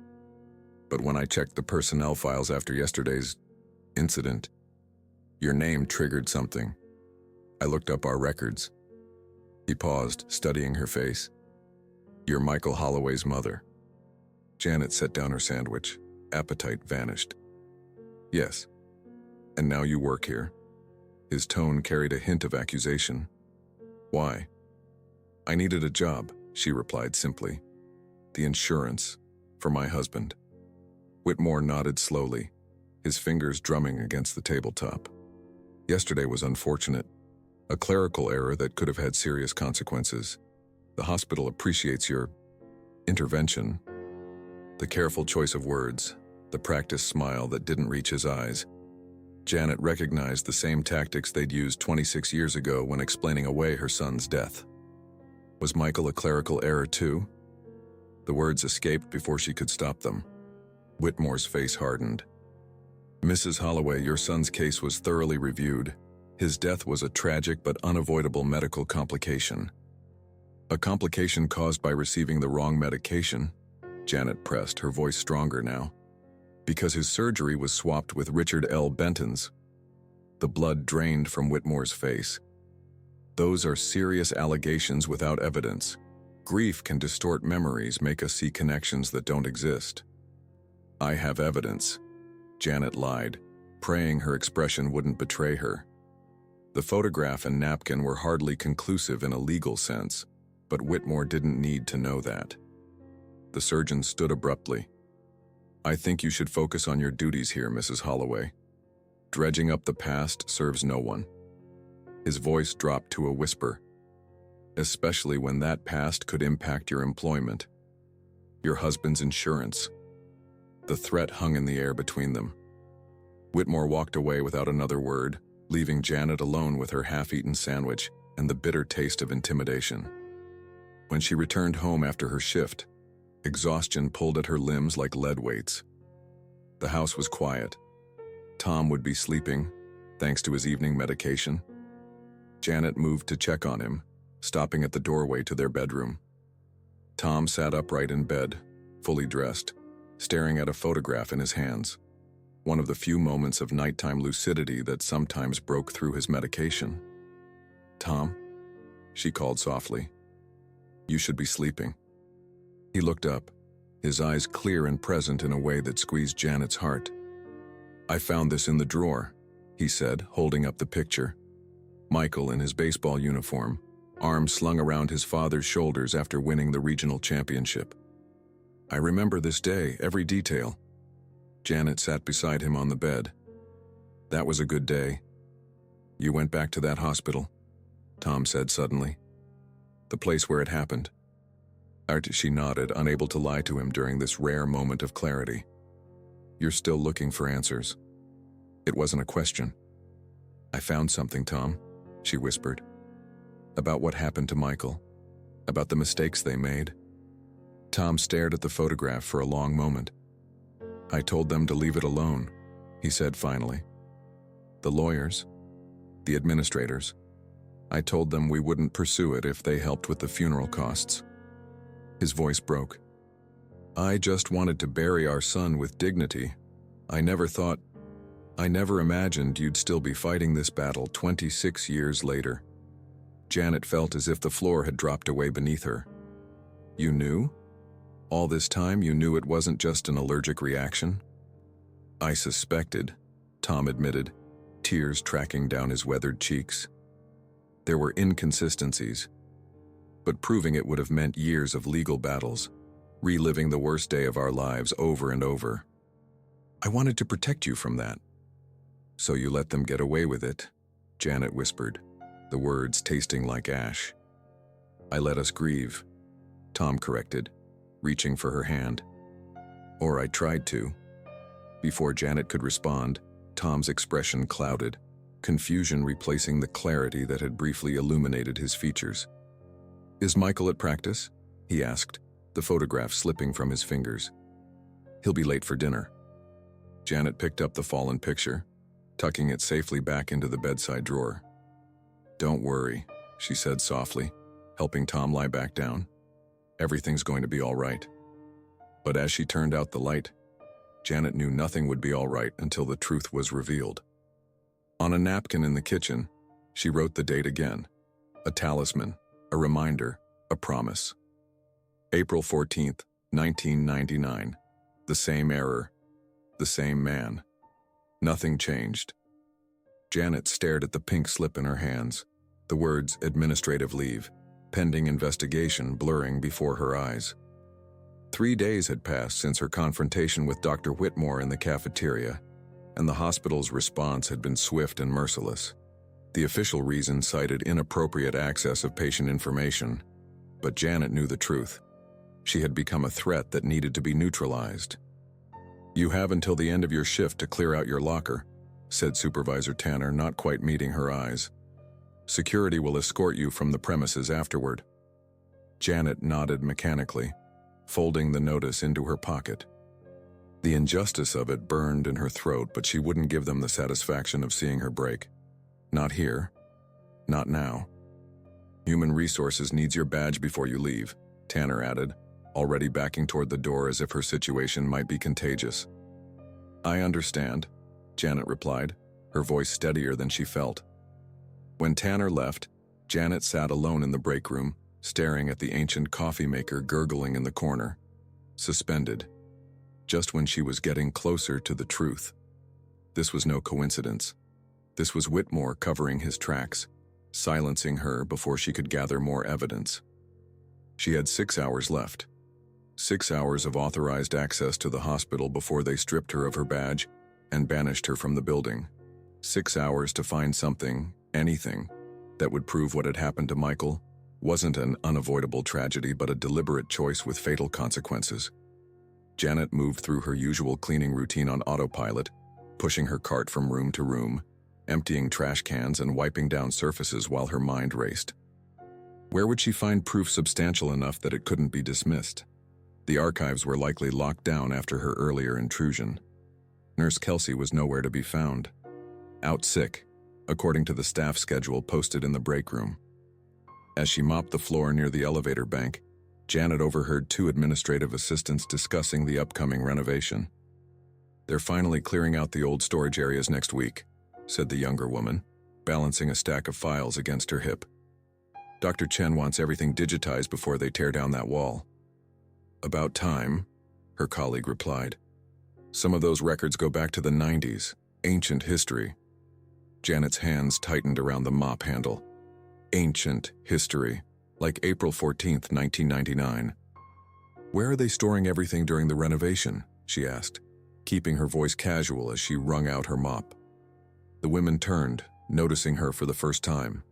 A: "But when I checked the personnel files after yesterday's incident, your name triggered something. I looked up our records." He paused, studying her face. "You're Michael Holloway's mother." Janet set down her sandwich. appetite vanished. Yes. And now you work here? His tone carried a hint of accusation. Why? I needed a job, she replied simply. The insurance, for my husband. Whitmore nodded slowly, his fingers drumming against the tabletop. Yesterday was unfortunate, a clerical error that could have had serious consequences. The hospital appreciates your intervention. The careful choice of words, the practiced smile that didn't reach his eyes. Janet recognized the same tactics they'd used 26 years ago when explaining away her son's death. Was Michael a clerical error too? The words escaped before she could stop them. Whitmore's face hardened. Mrs. Holloway, your son's case was thoroughly reviewed. His death was a tragic but unavoidable medical complication. A complication caused by receiving the wrong medication, Janet pressed, her voice stronger now. Because his surgery was swapped with Richard L. Benton's. The blood drained from Whitmore's face. Those are serious allegations without evidence. Grief can distort memories, make us see connections that don't exist. I have evidence, Janet lied, praying her expression wouldn't betray her. The photograph and napkin were hardly conclusive in a legal sense, but Whitmore didn't need to know that. The surgeon stood abruptly. I think you should focus on your duties here, Mrs. Holloway. Dredging up the past serves no one. His voice dropped to a whisper, especially when that past could impact your employment, your husband's insurance. The threat hung in the air between them. Whitmore walked away without another word, leaving Janet alone with her half-eaten sandwich and the bitter taste of intimidation. When she returned home after her shift, exhaustion pulled at her limbs like lead weights. The house was quiet. Tom would be sleeping, thanks to his evening medication. Janet moved to check on him, stopping at the doorway to their bedroom. Tom sat upright in bed, fully dressed, staring at a photograph in his hands, one of the few moments of nighttime lucidity that sometimes broke through his medication. Tom, she called softly. You should be sleeping. He looked up, his eyes clear and present in a way that squeezed Janet's heart. I found this in the drawer, he said, holding up the picture. Michael in his baseball uniform, arms slung around his father's shoulders after winning the regional championship. I remember this day, every detail. Janet sat beside him on the bed. That was a good day. You went back to that hospital, Tom said suddenly. The place where it happened. She nodded, unable to lie to him during this rare moment of clarity. You're still looking for answers. It wasn't a question. I found something, Tom, she whispered. About what happened to Michael. About the mistakes they made. Tom stared at the photograph for a long moment. I told them to leave it alone, he said finally. The lawyers, the administrators. I told them we wouldn't pursue it if they helped with the funeral costs. His voice broke. I just wanted to bury our son with dignity. I never imagined you'd still be fighting this battle 26 years later. Janet felt as if the floor had dropped away beneath her. You knew? All this time you knew it wasn't just an allergic reaction? I suspected, Tom admitted, tears tracking down his weathered cheeks. There were inconsistencies, but proving it would have meant years of legal battles, reliving the worst day of our lives over and over. I wanted to protect you from that. So you let them get away with it, Janet whispered, the words tasting like ash. I let us grieve, Tom corrected, reaching for her hand. Or I tried to. Before Janet could respond, Tom's expression clouded, confusion replacing the clarity that had briefly illuminated his features. Is Michael at practice? He asked, the photograph slipping from his fingers. He'll be late for dinner. Janet picked up the fallen picture, tucking it safely back into the bedside drawer. Don't worry, she said softly, helping Tom lie back down. Everything's going to be all right. But as she turned out the light, Janet knew nothing would be all right until the truth was revealed. On a napkin in the kitchen, she wrote the date again. A talisman, a reminder, a promise. April 14th, 1999. The same error. The same man. Nothing changed. Janet stared at the pink slip in her hands, the words "administrative leave," "pending investigation" blurring before her eyes. 3 days had passed since her confrontation with Dr. Whitmore in the cafeteria, and the hospital's response had been swift and merciless. The official reason cited inappropriate access of patient information, but Janet knew the truth. She had become a threat that needed to be neutralized. "You have until the end of your shift to clear out your locker," said Supervisor Tanner, not quite meeting her eyes. "Security will escort you from the premises afterward." Janet nodded mechanically, folding the notice into her pocket. The injustice of it burned in her throat, but she wouldn't give them the satisfaction of seeing her break. Not here. Not now. "Human Resources needs your badge before you leave," Tanner added, already backing toward the door as if her situation might be contagious. "I understand," Janet replied, her voice steadier than she felt. When Tanner left, Janet sat alone in the break room, staring at the ancient coffee maker gurgling in the corner. Suspended. Just when she was getting closer to the truth. This was no coincidence. This was Whitmore covering his tracks, silencing her before she could gather more evidence. She had 6 hours left. 6 hours of authorized access to the hospital before they stripped her of her badge and banished her from the building. 6 hours to find something, anything, that would prove what had happened to Michael wasn't an unavoidable tragedy but a deliberate choice with fatal consequences. Janet moved through her usual cleaning routine on autopilot, pushing her cart from room to room, emptying trash cans and wiping down surfaces while her mind raced. Where would she find proof substantial enough that it couldn't be dismissed? The archives were likely locked down after her earlier intrusion. Nurse Kelsey was nowhere to be found. Out sick, according to the staff schedule posted in the break room. As she mopped the floor near the elevator bank, Janet overheard 2 administrative assistants discussing the upcoming renovation. "They're finally clearing out the old storage areas next week," said the younger woman, balancing a stack of files against her hip. "Dr. Chen wants everything digitized before they tear down that wall." "About time," her colleague replied. "Some of those records go back to the 90s, ancient history." Janet's hands tightened around the mop handle. Ancient history, like April 14th, 1999. "Where are they storing everything during the renovation?" she asked, keeping her voice casual as she wrung out her mop. The women turned, noticing her for the first time.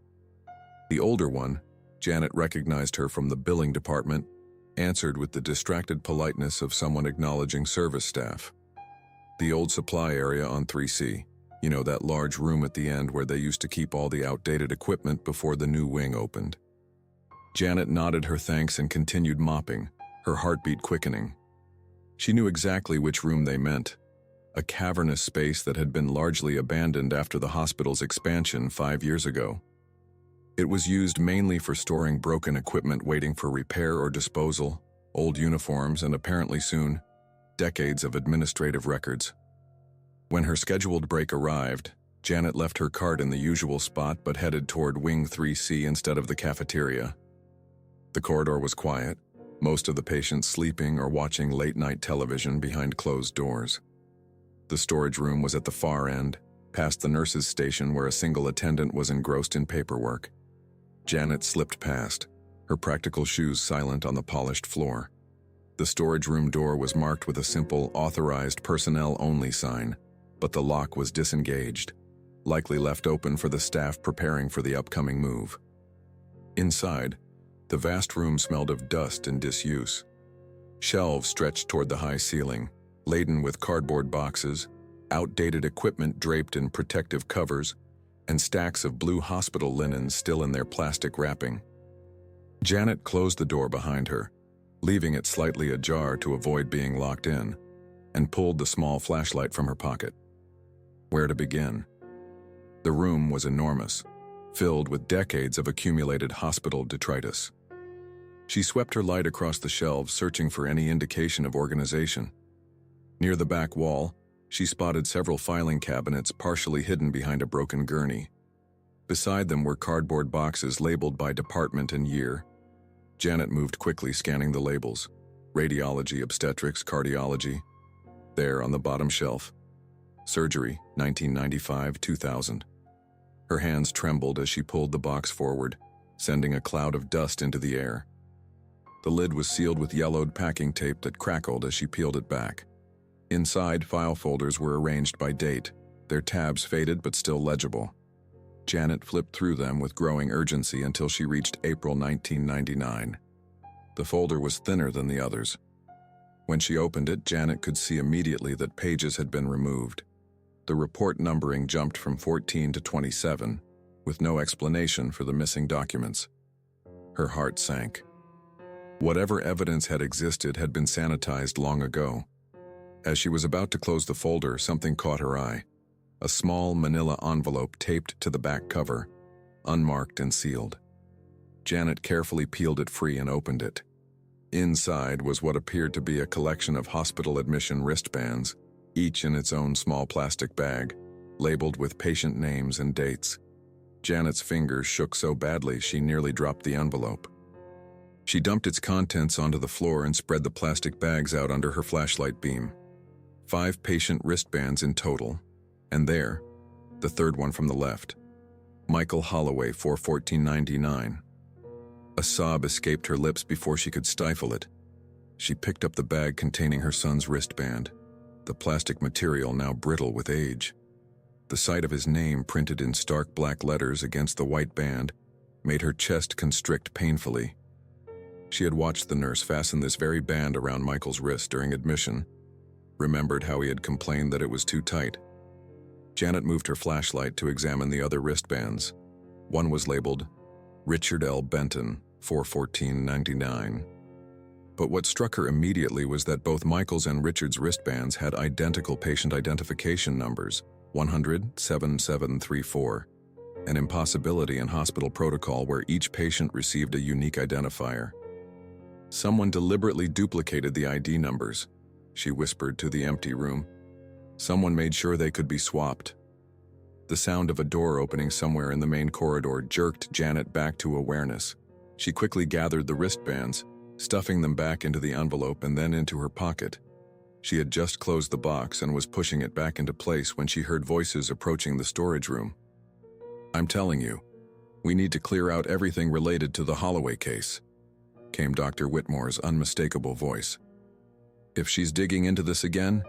A: The older one, Janet recognized her from the billing department, answered with the distracted politeness of someone acknowledging service staff. "The old supply area on 3C. You know, that large room at the end where they used to keep all the outdated equipment before the new wing opened." Janet nodded her thanks and continued mopping, her heartbeat quickening. She knew exactly which room they meant. A cavernous space that had been largely abandoned after the hospital's expansion 5 years ago. It was used mainly for storing broken equipment waiting for repair or disposal, old uniforms, and apparently soon, decades of administrative records. When her scheduled break arrived, Janet left her cart in the usual spot but headed toward Wing 3C instead of the cafeteria. The corridor was quiet, most of the patients sleeping or watching late-night television behind closed doors. The storage room was at the far end, past the nurse's station where a single attendant was engrossed in paperwork. Janet slipped past, her practical shoes silent on the polished floor. The storage room door was marked with a simple "Authorized Personnel Only" sign, but the lock was disengaged, likely left open for the staff preparing for the upcoming move. Inside, the vast room smelled of dust and disuse. Shelves stretched toward the high ceiling, laden with cardboard boxes, outdated equipment draped in protective covers, and stacks of blue hospital linens still in their plastic wrapping. Janet closed the door behind her, leaving it slightly ajar to avoid being locked in, and pulled the small flashlight from her pocket. Where to begin? The room was enormous, filled with decades of accumulated hospital detritus. She swept her light across the shelves, searching for any indication of organization. Near the back wall, she spotted several filing cabinets partially hidden behind a broken gurney. Beside them were cardboard boxes labeled by department and year. Janet moved quickly, scanning the labels: radiology, obstetrics, cardiology. there on the bottom shelf. Surgery, 1995-2000. Her hands trembled as she pulled the box forward, sending a cloud of dust into the air. The lid was sealed with yellowed packing tape that crackled as she peeled it back. Inside, file folders were arranged by date, their tabs faded but still legible. Janet flipped through them with growing urgency until she reached April 1999. The folder was thinner than the others. When she opened it, Janet could see immediately that pages had been removed. The report numbering jumped from 14 to 27, with no explanation for the missing documents. Her heart sank. Whatever evidence had existed had been sanitized long ago. As she was about to close the folder, something caught her eye. A small manila envelope taped to the back cover, unmarked and sealed. Janet carefully peeled it free and opened it. Inside was what appeared to be a collection of hospital admission wristbands, each in its own small plastic bag, labeled with patient names and dates. Janet's fingers shook so badly she nearly dropped the envelope. She dumped its contents onto the floor and spread the plastic bags out under her flashlight beam. 5 patient wristbands in total, and there, the third one from the left. Michael Holloway, 4/14/99. A sob escaped her lips before she could stifle it. She picked up the bag containing her son's wristband, the plastic material now brittle with age. The sight of his name printed in stark black letters against the white band made her chest constrict painfully. She had watched the nurse fasten this very band around Michael's wrist during admission, remembered how he had complained that it was too tight. Janet moved her flashlight to examine the other wristbands. One was labeled Richard L. Benton, 4/14/99. But what struck her immediately was that both Michael's and Richard's wristbands had identical patient identification numbers, 100-7734, an impossibility in hospital protocol where each patient received a unique identifier. Someone deliberately duplicated the ID numbers, she whispered to the empty room. Someone made sure they could be swapped. The sound of a door opening somewhere in the main corridor jerked Janet back to awareness. She quickly gathered the wristbands, stuffing them back into the envelope and then into her pocket. She had just closed the box and was pushing it back into place when she heard voices approaching the storage room. "I'm telling you, we need to clear out everything related to the Holloway case," came Dr. Whitmore's unmistakable voice. "If she's digging into this again,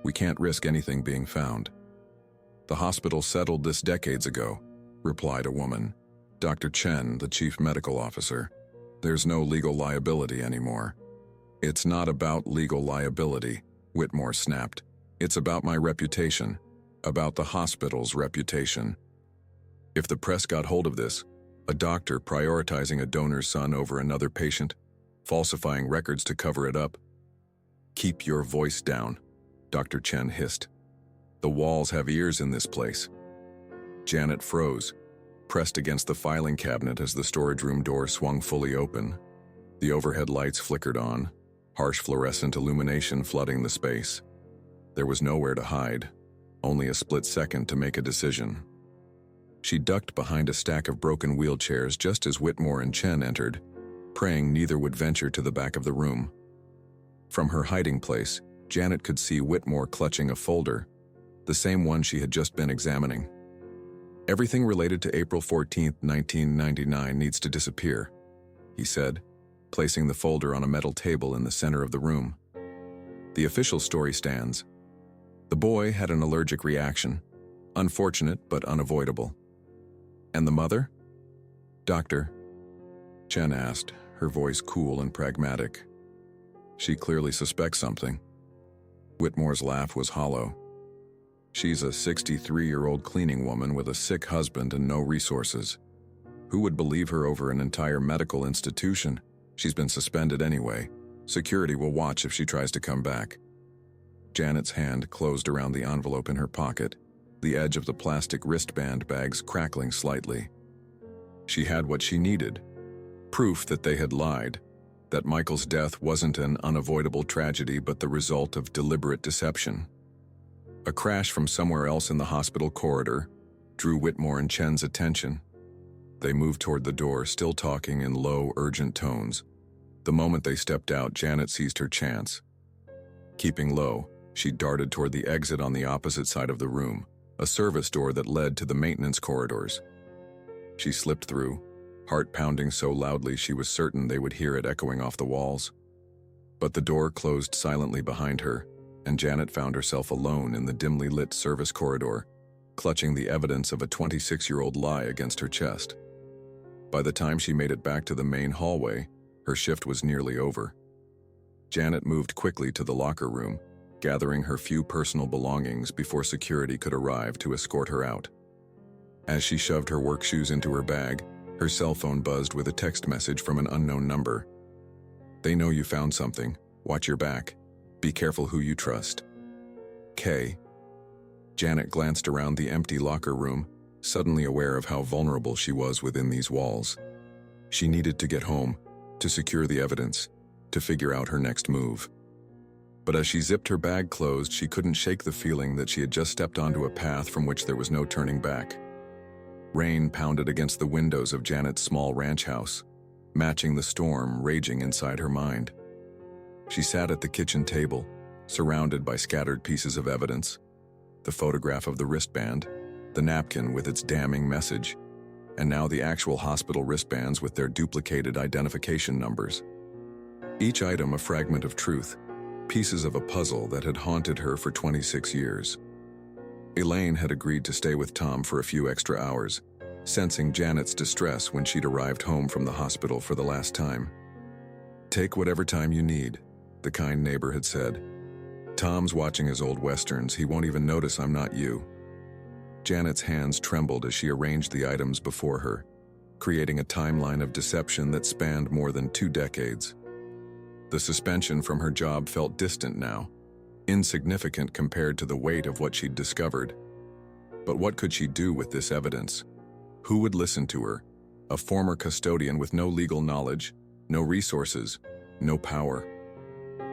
A: we can't risk anything being found." "The hospital settled this decades ago," replied a woman, Dr. Chen, the chief medical officer. "There's no legal liability anymore." "It's not about legal liability," Whitmore snapped. "It's about my reputation, about the hospital's reputation. If the press got hold of this, a doctor prioritizing a donor's son over another patient, falsifying records to cover it up." "Keep your voice down," Dr. Chen hissed. "The walls have ears in this place." Janet froze, pressed against the filing cabinet as the storage room door swung fully open. The overhead lights flickered on, harsh fluorescent illumination flooding the space. There was nowhere to hide, only a split second to make a decision. She ducked behind a stack of broken wheelchairs just as Whitmore and Chen entered, praying neither would venture to the back of the room. From her hiding place, Janet could see Whitmore clutching a folder, the same one she had just been examining. "Everything related to April 14, 1999 needs to disappear," he said, placing the folder on a metal table in the center of the room. "The official story stands. The boy had an allergic reaction, unfortunate but unavoidable." "And the mother?" "Doctor?" Chen asked, her voice cool and pragmatic. "She clearly suspects something." Whitmore's laugh was hollow. "She's a 63-year-old cleaning woman with a sick husband and no resources. Who would believe her over an entire medical institution? She's been suspended anyway. Security will watch if she tries to come back." Janet's hand closed around the envelope in her pocket, the edge of the plastic wristband bags crackling slightly. She had what she needed. Proof that they had lied, that Michael's death wasn't an unavoidable tragedy but the result of deliberate deception. A crash from somewhere else in the hospital corridor drew Whitmore and Chen's attention. They moved toward the door, still talking in low, urgent tones. The moment they stepped out, Janet seized her chance. Keeping low, She darted toward the exit on the opposite side of the room, a service door that led to the maintenance corridors. She slipped through, heart pounding so loudly she was certain they would hear it echoing off the walls. But the door closed silently behind her, and Janet found herself alone in the dimly lit service corridor, clutching the evidence of a 26-year-old lie against her chest. By the time she made it back to the main hallway, her shift was nearly over. Janet moved quickly to the locker room, gathering her few personal belongings before security could arrive to escort her out. As she shoved her work shoes into her bag, her cell phone buzzed with a text message from an unknown number. "They know you found something. Watch your back. Be careful who you trust. K." Janet glanced around the empty locker room, suddenly aware of how vulnerable she was within these walls. She needed to get home, to secure the evidence, to figure out her next move. But as she zipped her bag closed, she couldn't shake the feeling that she had just stepped onto a path from which there was no turning back. Rain pounded against the windows of Janet's small ranch house, matching the storm raging inside her mind. She sat at the kitchen table, surrounded by scattered pieces of evidence: the photograph of the wristband, the napkin with its damning message, and now the actual hospital wristbands with their duplicated identification numbers. Each item a fragment of truth, pieces of a puzzle that had haunted her for 26 years. Elaine had agreed to stay with Tom for a few extra hours, sensing Janet's distress when she'd arrived home from the hospital for the last time. "Take whatever time you need," the kind neighbor had said. "Tom's watching his old westerns. He won't even notice I'm not you." Janet's hands trembled as she arranged the items before her, creating a timeline of deception that spanned more than 2 decades. The suspension from her job felt distant now, insignificant compared to the weight of what she'd discovered. But what could she do with this evidence? Who would listen to her? A former custodian with no legal knowledge, no resources, no power.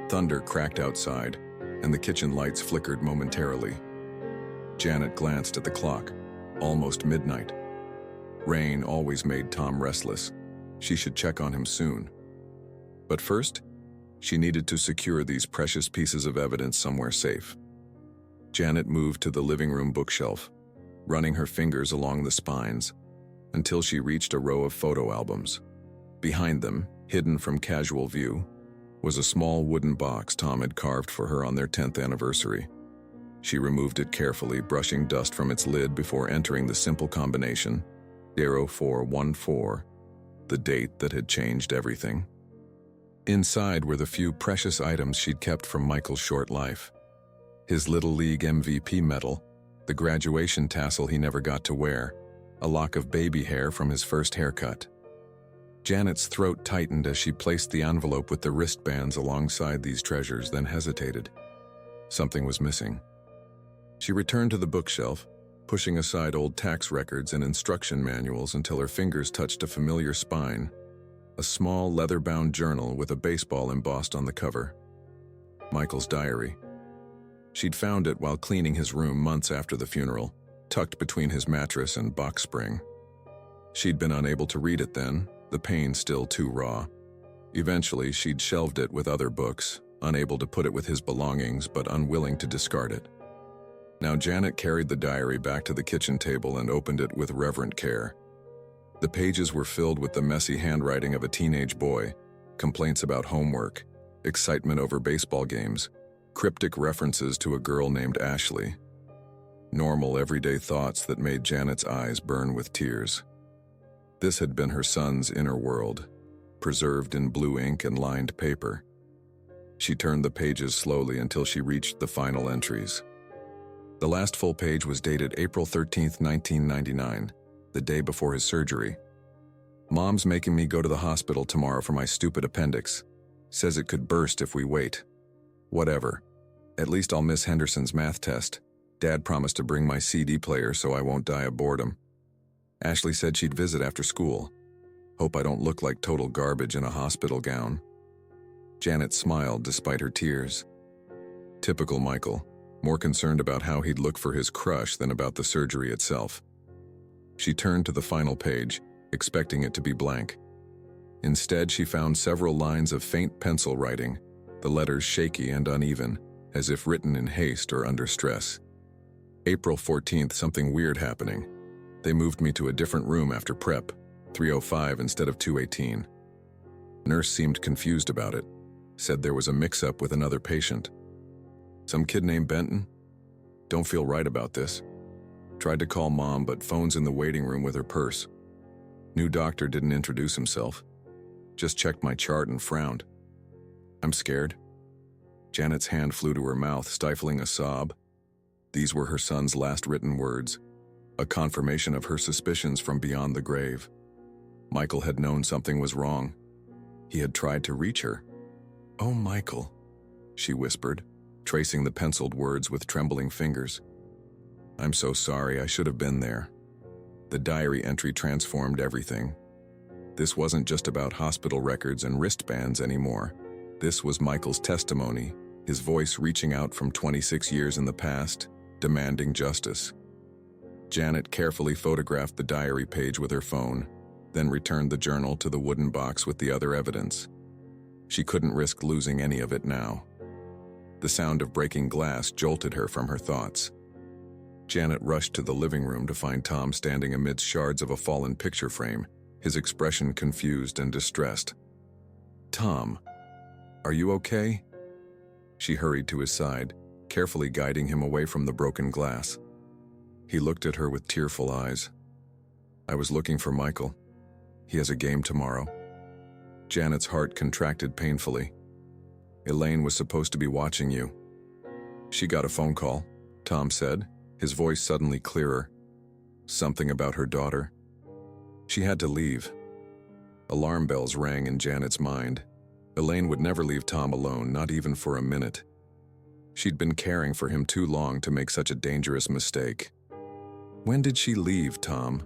A: Thunder cracked outside, and the kitchen lights flickered momentarily. Janet glanced at the clock, almost midnight. Rain always made Tom restless. She should check on him soon. But first, she needed to secure these precious pieces of evidence somewhere safe. Janet moved to the living room bookshelf, running her fingers along the spines, until she reached a row of photo albums. Behind them, hidden from casual view, was a small wooden box Tom had carved for her on their 10th anniversary. She removed it carefully, brushing dust from its lid before entering the simple combination, 0414, the date that had changed everything. Inside were the few precious items she'd kept from Michael's short life. His Little League MVP medal, the graduation tassel he never got to wear, a lock of baby hair from his first haircut. Janet's throat tightened as she placed the envelope with the wristbands alongside these treasures, then hesitated. Something was missing. She returned to the bookshelf, pushing aside old tax records and instruction manuals until her fingers touched a familiar spine, a small leather-bound journal with a baseball embossed on the cover. Michael's diary. She'd found it while cleaning his room months after the funeral, tucked between his mattress and box spring. She'd been unable to read it then, the pain still too raw. Eventually, she'd shelved it with other books, unable to put it with his belongings but unwilling to discard it. Now Janet carried the diary back to the kitchen table and opened it with reverent care. The pages were filled with the messy handwriting of a teenage boy, complaints about homework, excitement over baseball games, cryptic references to a girl named Ashley. Normal, everyday thoughts that made Janet's eyes burn with tears. This had been her son's inner world, preserved in blue ink and lined paper. She turned the pages slowly until she reached the final entries. The last full page was dated April 13th, 1999, the day before his surgery. "Mom's making me go to the hospital tomorrow for my stupid appendix. Says it could burst if we wait. Whatever. At least I'll miss Henderson's math test. Dad promised to bring my CD player so I won't die of boredom. Ashley said she'd visit after school. Hope I don't look like total garbage in a hospital gown." Janet smiled despite her tears. Typical Michael, more concerned about how he'd look for his crush than about the surgery itself. She turned to the final page, expecting it to be blank. Instead, she found several lines of faint pencil writing, the letters shaky and uneven, as if written in haste or under stress. April 14th, something weird happening. They moved me to a different room after prep, 305 instead of 218. Nurse seemed confused about it, said there was a mix-up with another patient. Some kid named Benton? Don't feel right about this. Tried to call mom, but phone's in the waiting room with her purse. New doctor didn't introduce himself. Just checked my chart and frowned. I'm scared. Janet's hand flew to her mouth, stifling a sob. These were her son's last written words, a confirmation of her suspicions from beyond the grave. Michael had known something was wrong. He had tried to reach her. "Oh, Michael," she whispered, tracing the penciled words with trembling fingers. "I'm so sorry, I should have been there." The diary entry transformed everything. This wasn't just about hospital records and wristbands anymore. This was Michael's testimony, his voice reaching out from 26 years in the past, demanding justice. Janet carefully photographed the diary page with her phone, then returned the journal to the wooden box with the other evidence. She couldn't risk losing any of it now. The sound of breaking glass jolted her from her thoughts. Janet rushed to the living room to find Tom standing amidst shards of a fallen picture frame, his expression confused and distressed. "Tom, are you okay?" She hurried to his side, carefully guiding him away from the broken glass. He looked at her with tearful eyes. "I was looking for Michael. He has a game tomorrow." Janet's heart contracted painfully. "Elaine was supposed to be watching you." "She got a phone call," Tom said, his voice suddenly clearer. "Something about her daughter." She had to leave. Alarm bells rang in Janet's mind. Elaine would never leave Tom alone, not even for a minute. She'd been caring for him too long to make such a dangerous mistake. "When did she leave, Tom?"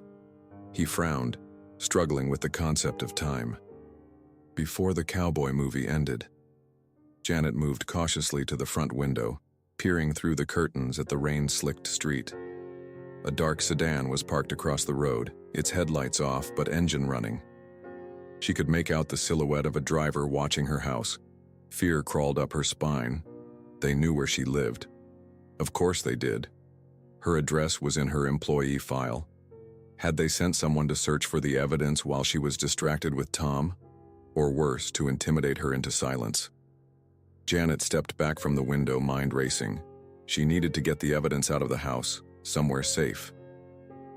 A: He frowned, struggling with the concept of time. "Before the cowboy movie ended." Janet moved cautiously to the front window, peering through the curtains at the rain-slicked street. A dark sedan was parked across the road, its headlights off but engine running. She could make out the silhouette of a driver watching her house. Fear crawled up her spine. They knew where she lived. Of course they did. Her address was in her employee file. Had they sent someone to search for the evidence while she was distracted with Tom? Or worse, to intimidate her into silence? Janet stepped back from the window, mind racing. She needed to get the evidence out of the house, somewhere safe.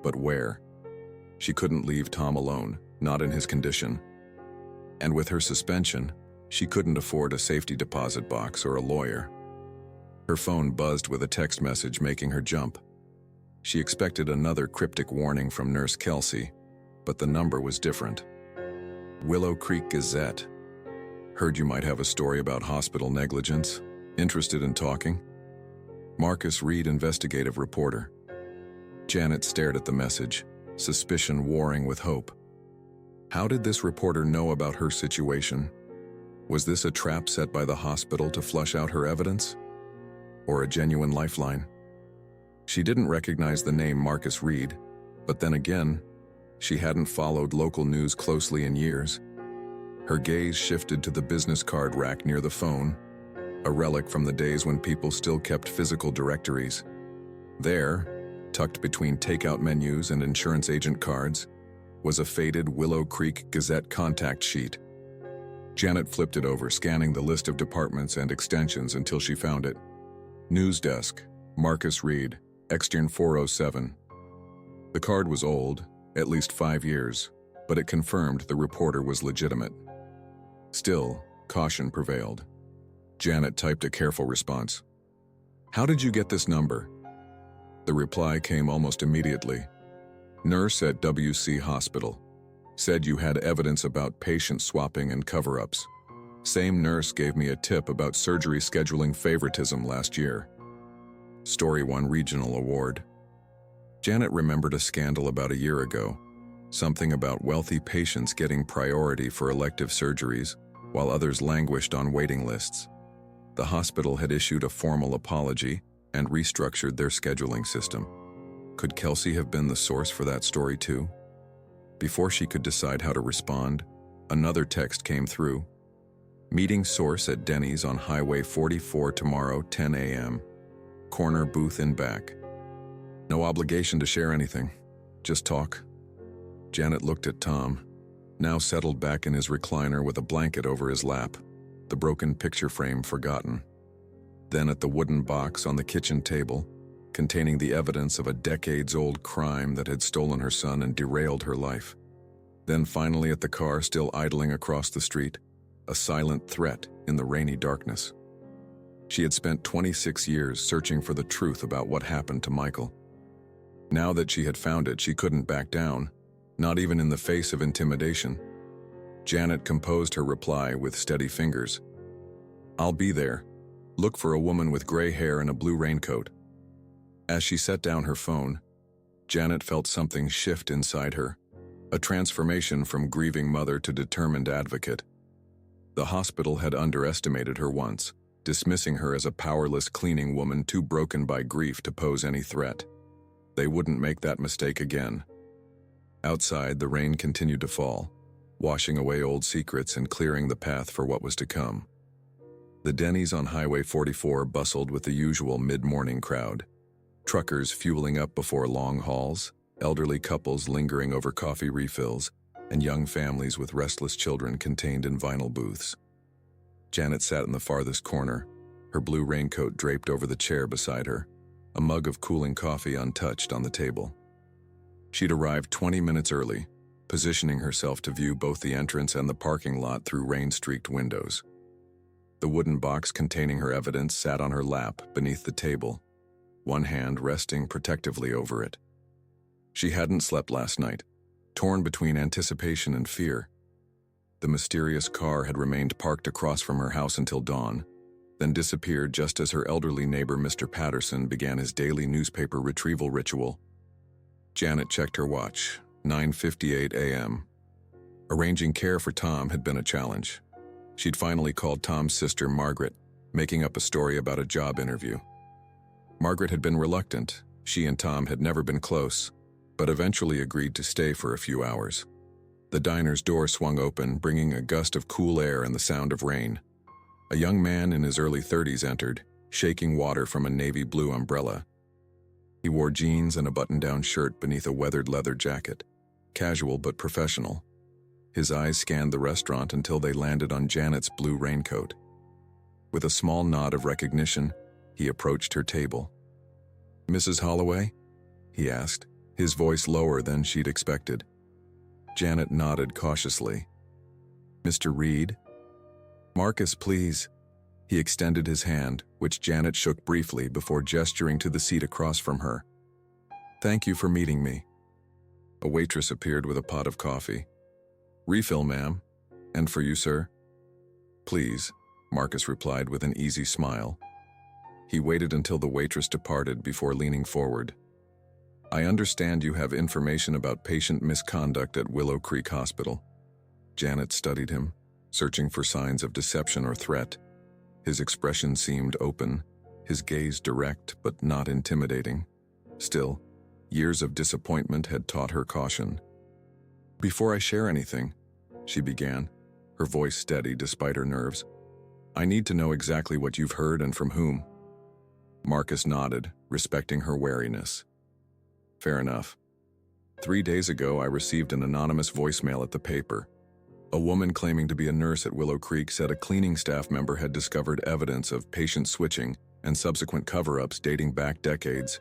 A: But where? She couldn't leave Tom alone, not in his condition. And with her suspension, she couldn't afford a safety deposit box or a lawyer. Her phone buzzed with a text message, making her jump. She expected another cryptic warning from Nurse Kelsey, but the number was different. Willow Creek Gazette. "Heard you might have a story about hospital negligence. Interested in talking?" Marcus Reed, investigative reporter. Janet stared at the message, suspicion warring with hope. How did this reporter know about her situation? Was this a trap set by the hospital to flush out her evidence? Or a genuine lifeline? She didn't recognize the name Marcus Reed, but then again, she hadn't followed local news closely in years. Her gaze shifted to the business card rack near the phone, a relic from the days when people still kept physical directories. There, tucked between takeout menus and insurance agent cards, was a faded Willow Creek Gazette contact sheet. Janet flipped it over, scanning the list of departments and extensions until she found it. News desk, Marcus Reed, Extern 407. The card was old, at least 5 years, but it confirmed the reporter was legitimate. Still, caution prevailed. Janet typed a careful response. "How did you get this number?" The reply came almost immediately. "Nurse at WC Hospital. Said you had evidence about patient swapping and cover-ups. Same nurse gave me a tip about surgery scheduling favoritism last year." Story won regional award. Janet remembered a scandal about a year ago. Something about wealthy patients getting priority for elective surgeries, while others languished on waiting lists. The hospital had issued a formal apology and restructured their scheduling system. Could Kelsey have been the source for that story too? Before she could decide how to respond, another text came through. Meeting source at Denny's on Highway 44 tomorrow, 10 a.m. Corner booth in back. No obligation to share anything. Just talk. Janet looked at Tom, now settled back in his recliner with a blanket over his lap, the broken picture frame forgotten. Then at the wooden box on the kitchen table, containing the evidence of a decades-old crime that had stolen her son and derailed her life. Then finally at the car still idling across the street, a silent threat in the rainy darkness. She had spent 26 years searching for the truth about what happened to Michael. Now that she had found it, she couldn't back down, not even in the face of intimidation. Janet composed her reply with steady fingers. "I'll be there. Look for a woman with gray hair and a blue raincoat." As she set down her phone, Janet felt something shift inside her, a transformation from grieving mother to determined advocate. The hospital had underestimated her once, dismissing her as a powerless cleaning woman too broken by grief to pose any threat. They wouldn't make that mistake again. Outside, the rain continued to fall, washing away old secrets and clearing the path for what was to come. The Denny's on Highway 44 bustled with the usual mid-morning crowd. Truckers fueling up before long hauls, elderly couples lingering over coffee refills, and young families with restless children contained in vinyl booths. Janet sat in the farthest corner, her blue raincoat draped over the chair beside her, a mug of cooling coffee untouched on the table. She'd arrived 20 minutes early, positioning herself to view both the entrance and the parking lot through rain-streaked windows. The wooden box containing her evidence sat on her lap beneath the table, one hand resting protectively over it. She hadn't slept last night, torn between anticipation and fear. The mysterious car had remained parked across from her house until dawn, then disappeared just as her elderly neighbor Mr. Patterson began his daily newspaper retrieval ritual. Janet checked her watch, 9:58 a.m. Arranging care for Tom had been a challenge. She'd finally called Tom's sister Margaret, making up a story about a job interview. Margaret had been reluctant. She and Tom had never been close, but eventually agreed to stay for a few hours. The diner's door swung open, bringing a gust of cool air and the sound of rain. A young man in his early 30s entered, shaking water from a navy blue umbrella. He wore jeans and a button-down shirt beneath a weathered leather jacket, casual but professional. His eyes scanned the restaurant until they landed on Janet's blue raincoat. With a small nod of recognition, he approached her table. "Mrs. Holloway?" he asked, his voice lower than she'd expected. Janet nodded cautiously. "Mr. Reed?" "Marcus, please." He extended his hand, which Janet shook briefly before gesturing to the seat across from her. "Thank you for meeting me." A waitress appeared with a pot of coffee. "Refill, ma'am. And for you, sir?" "Please," Marcus replied with an easy smile. He waited until the waitress departed before leaning forward. "I understand you have information about patient misconduct at Willow Creek Hospital." Janet studied him, searching for signs of deception or threat. His expression seemed open, his gaze direct but not intimidating. Still, years of disappointment had taught her caution. "Before I share anything," she began, her voice steady despite her nerves, "I need to know exactly what you've heard and from whom." Marcus nodded, respecting her wariness. "Fair enough. 3 days ago, I received an anonymous voicemail at the paper. A woman claiming to be a nurse at Willow Creek said a cleaning staff member had discovered evidence of patient switching and subsequent cover-ups dating back decades.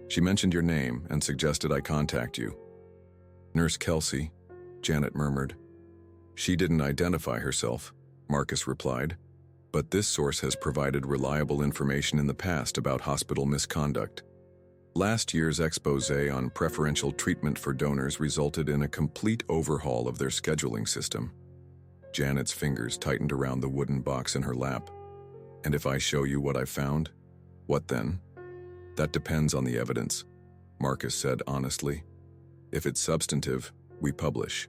A: She mentioned your name and suggested I contact you." "Nurse Kelsey," Janet murmured. "She didn't identify herself," Marcus replied, "but this source has provided reliable information in the past about hospital misconduct. Last year's expose on preferential treatment for donors resulted in a complete overhaul of their scheduling system." Janet's fingers tightened around the wooden box in her lap. "And if I show you what I found, what then?" "That depends on the evidence," Marcus said honestly. "If it's substantive, we publish.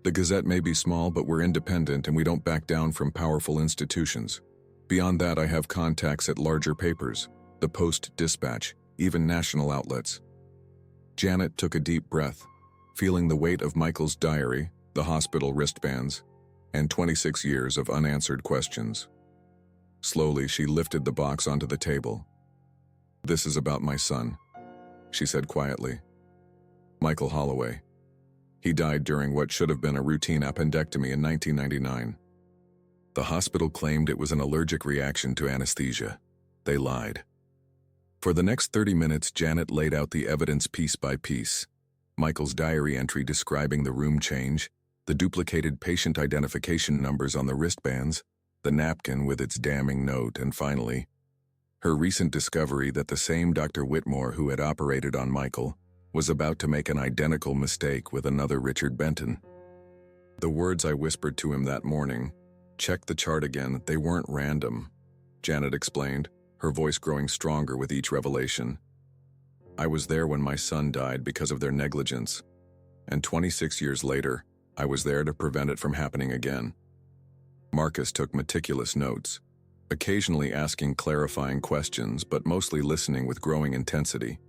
A: The Gazette may be small, but we're independent and we don't back down from powerful institutions. Beyond that, I have contacts at larger papers, the Post-Dispatch, even national outlets." Janet took a deep breath, feeling the weight of Michael's diary, the hospital wristbands, and 26 years of unanswered questions. Slowly, she lifted the box onto the table. "This is about my son," she said quietly. "Michael Holloway. He died during what should have been a routine appendectomy in 1999. The hospital claimed it was an allergic reaction to anesthesia. They lied." For the next 30 minutes, Janet laid out the evidence piece by piece. Michael's diary entry describing the room change, the duplicated patient identification numbers on the wristbands, the napkin with its damning note, and finally, her recent discovery that the same Dr. Whitmore who had operated on Michael was about to make an identical mistake with another Richard Benton. "The words I whispered to him that morning, 'Check the chart again,' they weren't random," Janet explained, her voice growing stronger with each revelation. "I was there when my son died because of their negligence, and 26 years later, I was there to prevent it from happening again." Marcus took meticulous notes, occasionally asking clarifying questions but mostly listening with growing intensity.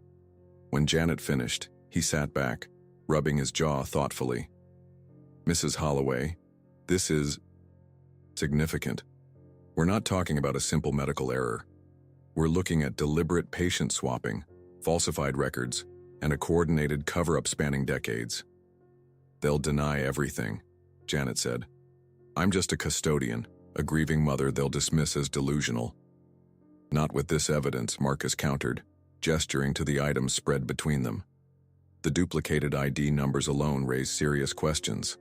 A: When Janet finished, he sat back, rubbing his jaw thoughtfully. "Mrs. Holloway, this is significant. We're not talking about a simple medical error. We're looking at deliberate patient swapping, falsified records, and a coordinated cover-up spanning decades." "They'll deny everything," Janet said. "I'm just a custodian, a grieving mother they'll dismiss as delusional." "Not with this evidence," Marcus countered, gesturing to the items spread between them. "The duplicated ID numbers alone raise serious questions.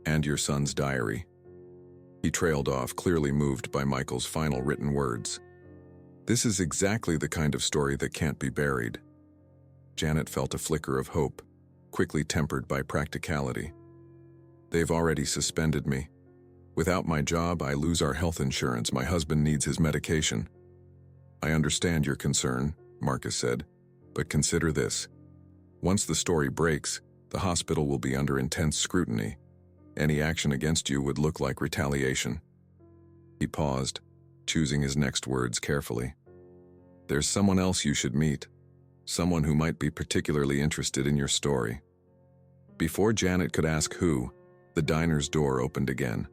A: And your son's diary." He trailed off, clearly moved by Michael's final written words. "This is exactly the kind of story that can't be buried." Janet felt a flicker of hope, quickly tempered by practicality. "They've already suspended me. Without my job, I lose our health insurance. My husband needs his medication." "I understand your concern," Marcus said, "but consider this. Once the story breaks, the hospital will be under intense scrutiny. Any action against you would look like retaliation." He paused, choosing his next words carefully. "There's someone else you should meet, someone who might be particularly interested in your story." Before Janet could ask who, the diner's door opened again.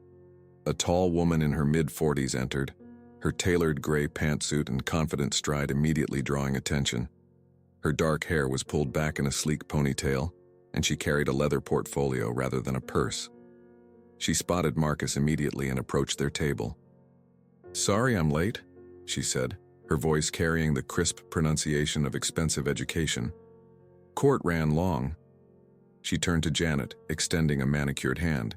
A: A tall woman in her mid-40s entered, her tailored gray pantsuit and confident stride immediately drawing attention. Her dark hair was pulled back in a sleek ponytail, and she carried a leather portfolio rather than a purse. She spotted Marcus immediately and approached their table. "Sorry I'm late," she said, her voice carrying the crisp pronunciation of expensive education. "Court ran long." She turned to Janet, extending a manicured hand.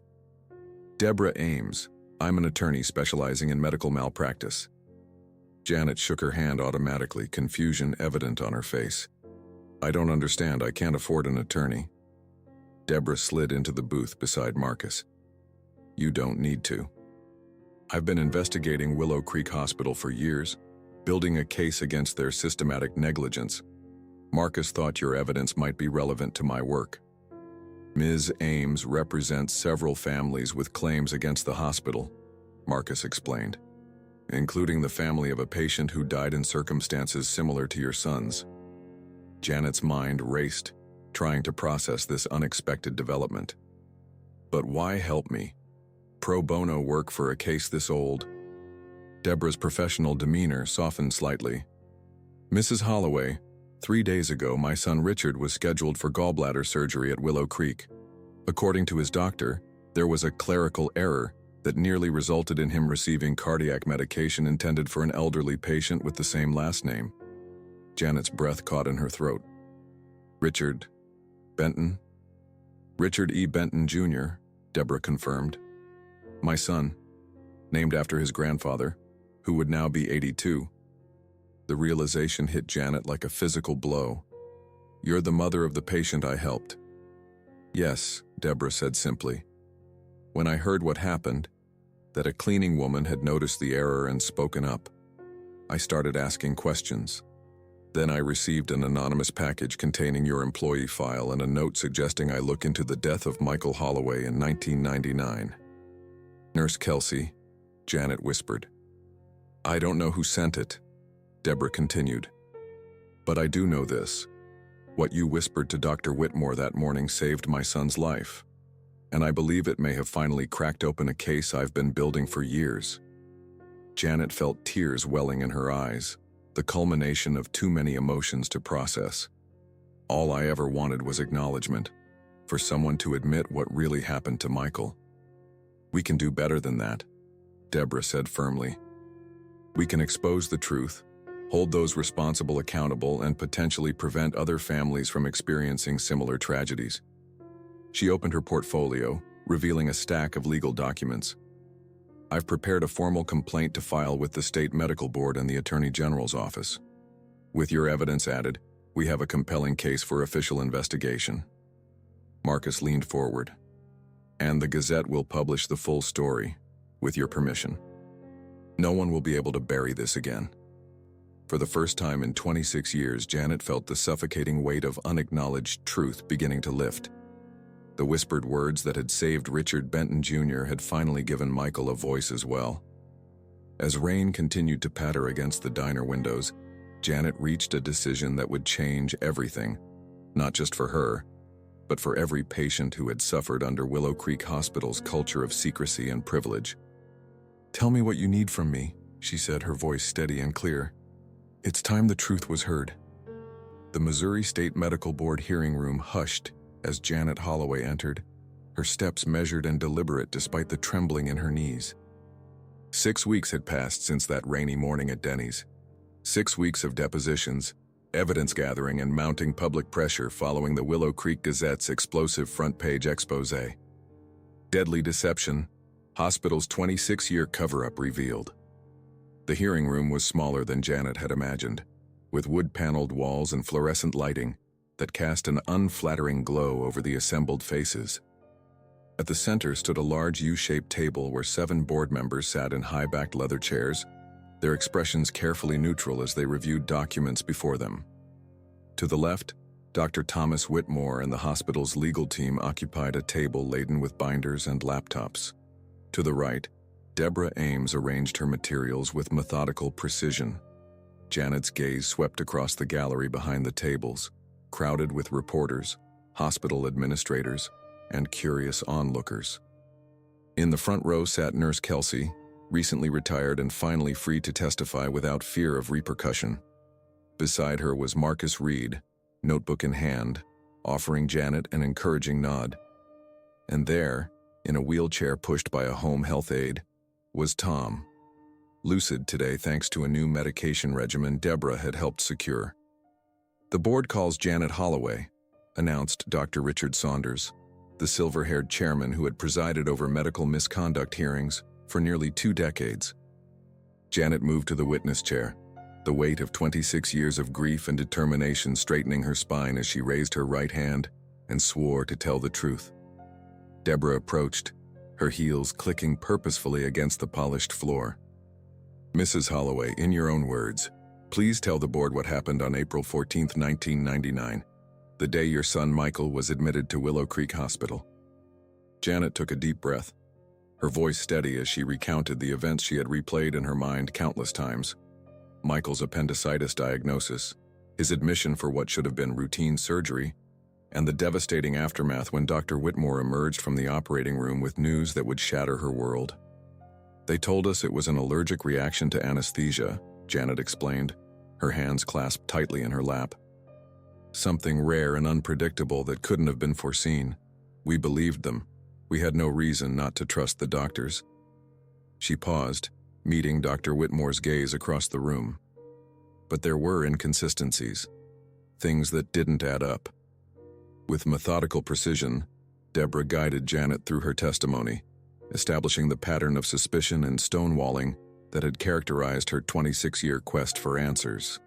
A: "Deborah Ames. I'm an attorney specializing in medical malpractice." Janet shook her hand automatically, confusion evident on her face. "I don't understand. I can't afford an attorney." Deborah slid into the booth beside Marcus. "You don't need to. I've been investigating Willow Creek Hospital for years, building a case against their systematic negligence. Marcus thought your evidence might be relevant to my work." "Ms. Ames represents several families with claims against the hospital," Marcus explained, "including the family of a patient who died in circumstances similar to your son's." Janet's mind raced, trying to process this unexpected development. "But why help me? Pro bono work for a case this old?" Deborah's professional demeanor softened slightly. "Mrs. Holloway, 3 days ago my son Richard was scheduled for gallbladder surgery at Willow Creek. According to his doctor, there was a clerical error that nearly resulted in him receiving cardiac medication intended for an elderly patient with the same last name." Janet's breath caught in her throat. "Richard Benton?" "Richard E. Benton, Jr., Deborah confirmed. "My son, named after his grandfather, who would now be 82. The realization hit Janet like a physical blow. "You're the mother of the patient I helped." "Yes," Deborah said simply. "When I heard what happened, that a cleaning woman had noticed the error and spoken up, I started asking questions. Then I received an anonymous package containing your employee file and a note suggesting I look into the death of Michael Holloway in 1999. "Nurse Kelsey," Janet whispered. "I don't know who sent it," Deborah continued. "But I do know this. What you whispered to Dr. Whitmore that morning saved my son's life. and I believe it may have finally cracked open a case I've been building for years." Janet felt tears welling in her eyes, the culmination of too many emotions to process. "All I ever wanted was acknowledgement, for someone to admit what really happened to Michael." "We can do better than that," Deborah said firmly. "We can expose the truth, hold those responsible accountable, and potentially prevent other families from experiencing similar tragedies." She opened her portfolio, revealing a stack of legal documents. "I've prepared a formal complaint to file with the State Medical Board and the Attorney General's office. With your evidence added, we have a compelling case for official investigation." Marcus leaned forward. "And the Gazette will publish the full story, with your permission. No one will be able to bury this again." For the first time in 26 years, Janet felt the suffocating weight of unacknowledged truth beginning to lift. The whispered words that had saved Richard Benton Jr. had finally given Michael a voice as well. As rain continued to patter against the diner windows, Janet reached a decision that would change everything, not just for her, but for every patient who had suffered under Willow Creek Hospital's culture of secrecy and privilege. "Tell me what you need from me," she said, her voice steady and clear. "It's time the truth was heard." The Missouri State Medical Board hearing room hushed as Janet Holloway entered, her steps measured and deliberate despite the trembling in her knees. 6 weeks had passed since that rainy morning at Denny's. 6 weeks of depositions, evidence gathering, and mounting public pressure following the Willow Creek Gazette's explosive front-page expose. Deadly deception, hospital's 26-year cover-up revealed. The hearing room was smaller than Janet had imagined, with wood-paneled walls and fluorescent lighting that cast an unflattering glow over the assembled faces. At the center stood a large U-shaped table where 7 board members sat in high-backed leather chairs, their expressions carefully neutral as they reviewed documents before them. To the left, Dr. Thomas Whitmore and the hospital's legal team occupied a table laden with binders and laptops. To the right, Deborah Ames arranged her materials with methodical precision. Janet's gaze swept across the gallery behind the tables, crowded with reporters, hospital administrators, and curious onlookers. In the front row sat Nurse Kelsey, recently retired and finally free to testify without fear of repercussion. Beside her was Marcus Reed, notebook in hand, offering Janet an encouraging nod. And there, in a wheelchair pushed by a home health aide, was Tom, lucid today thanks to a new medication regimen Deborah had helped secure. "The board calls Janet Holloway," announced Dr. Richard Saunders, the silver-haired chairman who had presided over medical misconduct hearings for nearly 2 decades. Janet moved to the witness chair, the weight of 26 years of grief and determination straightening her spine as she raised her right hand and swore to tell the truth. Deborah approached, her heels clicking purposefully against the polished floor. "Mrs. Holloway, in your own words, please tell the board what happened on April 14, 1999, the day your son Michael was admitted to Willow Creek Hospital." Janet took a deep breath, her voice steady as she recounted the events she had replayed in her mind countless times. Michael's appendicitis diagnosis, his admission for what should have been routine surgery, and the devastating aftermath when Dr. Whitmore emerged from the operating room with news that would shatter her world. "They told us it was an allergic reaction to anesthesia," Janet explained, her hands clasped tightly in her lap. "Something rare and unpredictable that couldn't have been foreseen. We believed them. We had no reason not to trust the doctors." She paused, meeting Dr. Whitmore's gaze across the room. But there were inconsistencies, things that didn't add up. With methodical precision, Deborah guided Janet through her testimony, establishing the pattern of suspicion and stonewalling that had characterized her 26-year quest for answers.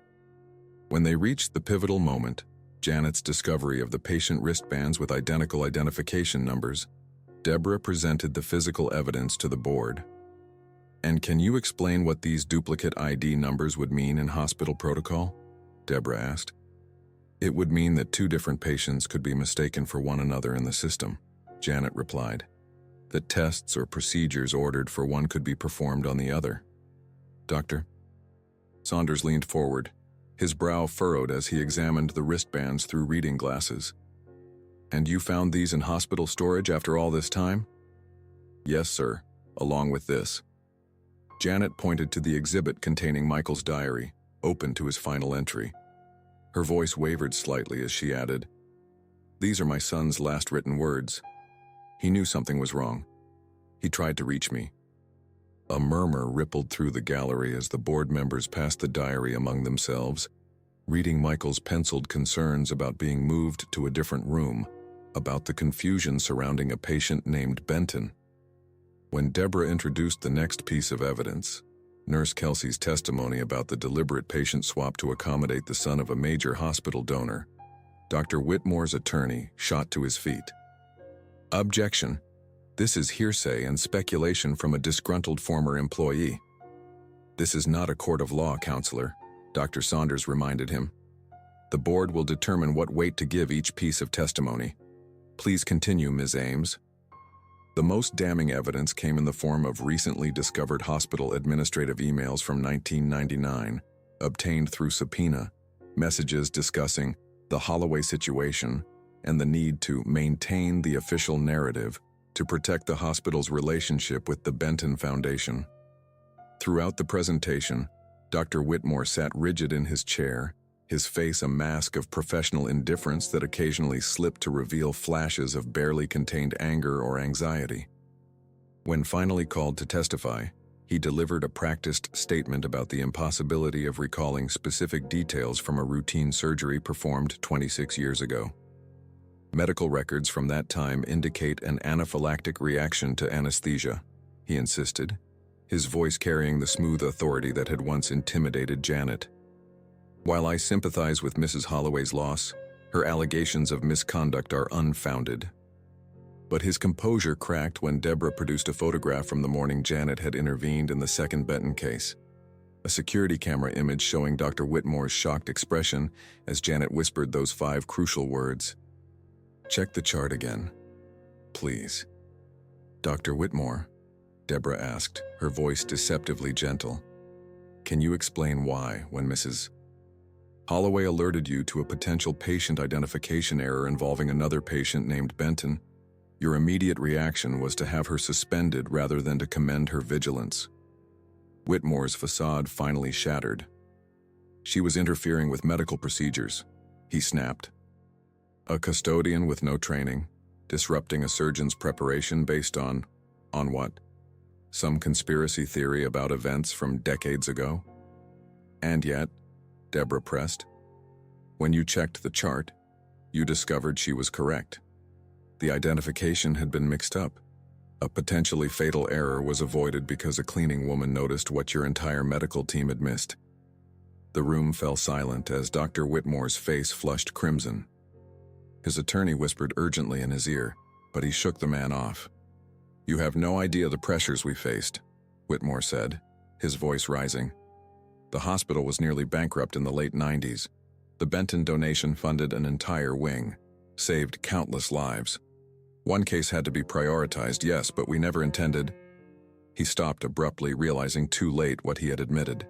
A: When they reached the pivotal moment, Janet's discovery of the patient wristbands with identical identification numbers, Deborah presented the physical evidence to the board. "And can you explain what these duplicate ID numbers would mean in hospital protocol?" Deborah asked. "It would mean that 2 different patients could be mistaken for one another in the system," Janet replied. "That tests or procedures ordered for one could be performed on the other." "Doctor?" Saunders leaned forward, his brow furrowed as he examined the wristbands through reading glasses. And you found these in hospital storage after all this time? Yes, sir, along with this. Janet pointed to the exhibit containing Michael's diary, open to his final entry. Her voice wavered slightly as she added, "These are my son's last written words. He knew something was wrong. He tried to reach me." A murmur rippled through the gallery as the board members passed the diary among themselves, reading Michael's penciled concerns about being moved to a different room, about the confusion surrounding a patient named Benton. When Deborah introduced the next piece of evidence, Nurse Kelsey's testimony about the deliberate patient swap to accommodate the son of a major hospital donor, Dr. Whitmore's attorney shot to his feet. "Objection. This is hearsay and speculation from a disgruntled former employee." "This is not a court of law, counselor," Dr. Saunders reminded him. "The board will determine what weight to give each piece of testimony. Please continue, Ms. Ames." The most damning evidence came in the form of recently discovered hospital administrative emails from 1999, obtained through subpoena, messages discussing the Holloway situation and the need to maintain the official narrative to protect the hospital's relationship with the Benton Foundation. Throughout the presentation, Dr. Whitmore sat rigid in his chair, his face a mask of professional indifference that occasionally slipped to reveal flashes of barely contained anger or anxiety. When finally called to testify, he delivered a practiced statement about the impossibility of recalling specific details from a routine surgery performed 26 years ago. "Medical records from that time indicate an anaphylactic reaction to anesthesia," he insisted, his voice carrying the smooth authority that had once intimidated Janet. "While I sympathize with Mrs. Holloway's loss, her allegations of misconduct are unfounded." But his composure cracked when Deborah produced a photograph from the morning Janet had intervened in the second Benton case. A security camera image showing Dr. Whitmore's shocked expression as Janet whispered those 5 crucial words. "Check the chart again, please." "Dr. Whitmore," Deborah asked, her voice deceptively gentle, "can you explain why, when Mrs. Holloway alerted you to a potential patient identification error involving another patient named Benton, your immediate reaction was to have her suspended rather than to commend her vigilance?" Whitmore's facade finally shattered. "She was interfering with medical procedures," he snapped. "A custodian with no training, disrupting a surgeon's preparation based on what? Some conspiracy theory about events from decades ago?" "And yet," Deborah pressed, "when you checked the chart, you discovered she was correct. The identification had been mixed up. A potentially fatal error was avoided because a cleaning woman noticed what your entire medical team had missed." The room fell silent as Dr. Whitmore's face flushed crimson. His attorney whispered urgently in his ear, but he shook the man off. "You have no idea the pressures we faced," Whitmore said, his voice rising. "The hospital was nearly bankrupt in the late 90s. The Benton donation funded an entire wing, saved countless lives. One case had to be prioritized, yes, but we never intended—" He stopped abruptly, realizing too late what he had admitted.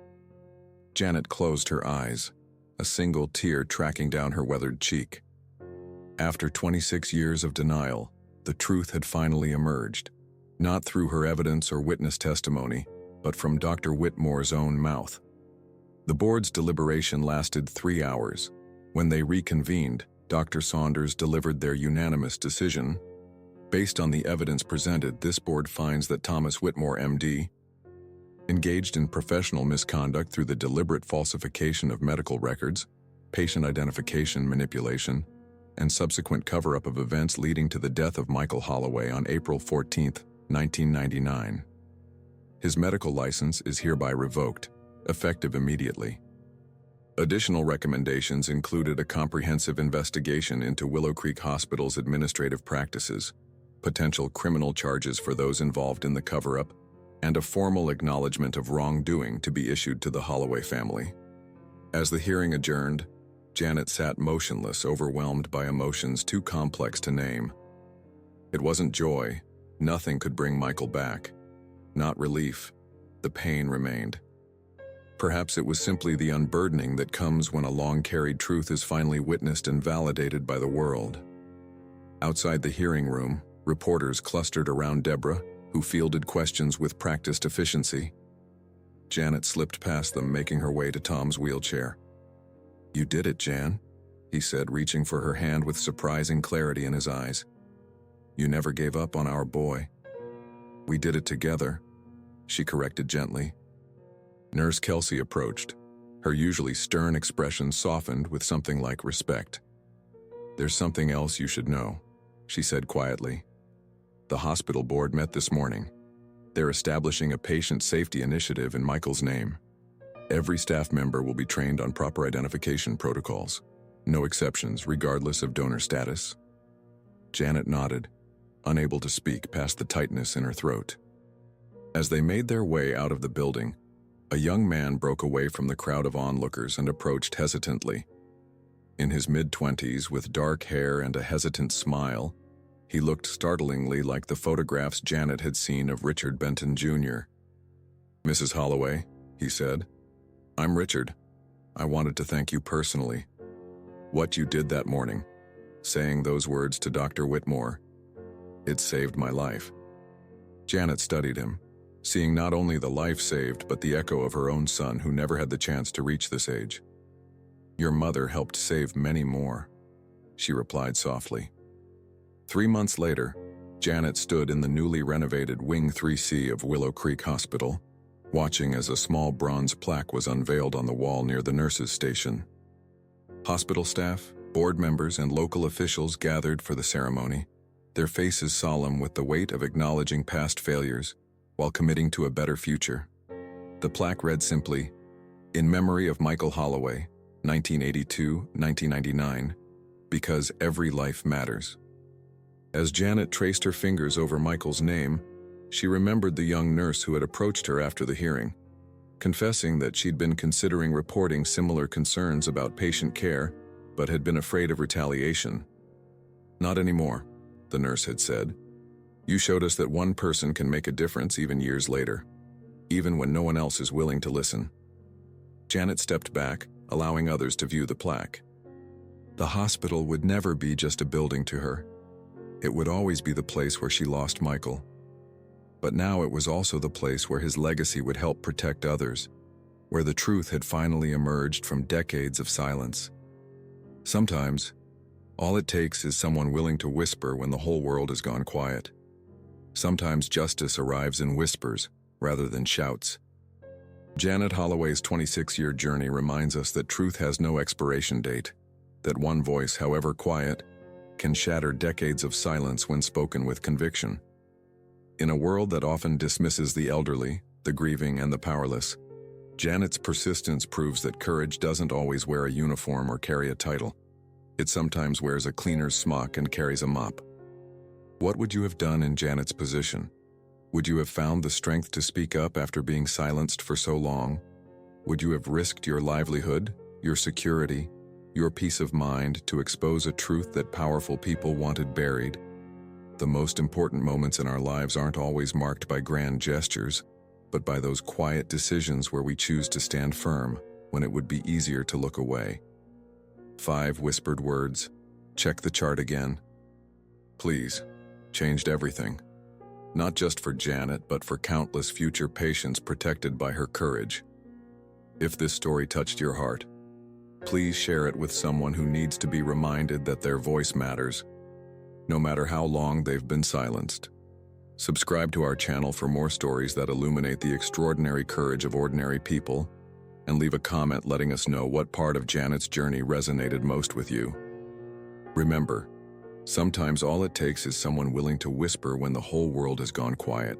A: Janet closed her eyes, a single tear tracking down her weathered cheek. After 26 years of denial, the truth had finally emerged, not through her evidence or witness testimony, but from Dr. Whitmore's own mouth. The board's deliberation lasted 3 hours. When they reconvened, Dr. Saunders delivered their unanimous decision. Based on the evidence presented, this board finds that Thomas Whitmore, MD, engaged in professional misconduct through the deliberate falsification of medical records, patient identification manipulation, and subsequent cover-up of events leading to the death of Michael Holloway on April 14, 1999. His medical license is hereby revoked, effective immediately. Additional recommendations included a comprehensive investigation into Willow Creek Hospital's administrative practices, potential criminal charges for those involved in the cover-up, and a formal acknowledgement of wrongdoing to be issued to the Holloway family. As the hearing adjourned, Janet sat motionless, overwhelmed by emotions too complex to name. It wasn't joy. Nothing could bring Michael back. Not relief. The pain remained. Perhaps it was simply the unburdening that comes when a long-carried truth is finally witnessed and validated by the world. Outside the hearing room, reporters clustered around Deborah, who fielded questions with practiced efficiency. Janet slipped past them, making her way to Tom's wheelchair. "You did it, Jan," he said, reaching for her hand with surprising clarity in his eyes. "You never gave up on our boy." "We did it together," she corrected gently. Nurse Kelsey approached, her usually stern expression softened with something like respect. "There's something else you should know," she said quietly. "The hospital board met this morning. They're establishing a patient safety initiative in Michael's name. Every staff member will be trained on proper identification protocols. No exceptions, regardless of donor status." Janet nodded, unable to speak past the tightness in her throat. As they made their way out of the building, a young man broke away from the crowd of onlookers and approached hesitantly. In his mid-20s, with dark hair and a hesitant smile, he looked startlingly like the photographs Janet had seen of Richard Benton Jr. "Mrs. Holloway," he said, "I'm Richard. I wanted to thank you personally. What you did that morning, saying those words to Dr. Whitmore, it saved my life." Janet studied him, seeing not only the life saved but the echo of her own son who never had the chance to reach this age. "Your mother helped save many more," she replied softly. 3 months later, Janet stood in the newly renovated Wing 3C of Willow Creek Hospital, watching as a small bronze plaque was unveiled on the wall near the nurses' station. Hospital staff, board members, and local officials gathered for the ceremony, their faces solemn with the weight of acknowledging past failures while committing to a better future. The plaque read simply, "In memory of Michael Holloway, 1982-1999, because every life matters." As Janet traced her fingers over Michael's name, she remembered the young nurse who had approached her after the hearing, confessing that she'd been considering reporting similar concerns about patient care, but had been afraid of retaliation. "Not anymore," the nurse had said. "You showed us that one person can make a difference even years later, even when no one else is willing to listen." Janet stepped back, allowing others to view the plaque. The hospital would never be just a building to her. It would always be the place where she lost Michael. But now it was also the place where his legacy would help protect others, where the truth had finally emerged from decades of silence. Sometimes, all it takes is someone willing to whisper when the whole world has gone quiet. Sometimes justice arrives in whispers rather than shouts. Janet Holloway's 26-year journey reminds us that truth has no expiration date, that one voice, however quiet, can shatter decades of silence when spoken with conviction. In a world that often dismisses the elderly, the grieving, and the powerless, Janet's persistence proves that courage doesn't always wear a uniform or carry a title. It sometimes wears a cleaner's smock and carries a mop. What would you have done in Janet's position? Would you have found the strength to speak up after being silenced for so long? Would you have risked your livelihood, your security, your peace of mind to expose a truth that powerful people wanted buried? The most important moments in our lives aren't always marked by grand gestures, but by those quiet decisions where we choose to stand firm when it would be easier to look away. 5 whispered words. Check the chart again. Please, changed everything. Not just for Janet, but for countless future patients protected by her courage. If this story touched your heart, please share it with someone who needs to be reminded that their voice matters, no matter how long they've been silenced. Subscribe to our channel for more stories that illuminate the extraordinary courage of ordinary people, and leave a comment letting us know what part of Janet's journey resonated most with you. Remember, sometimes all it takes is someone willing to whisper when the whole world has gone quiet.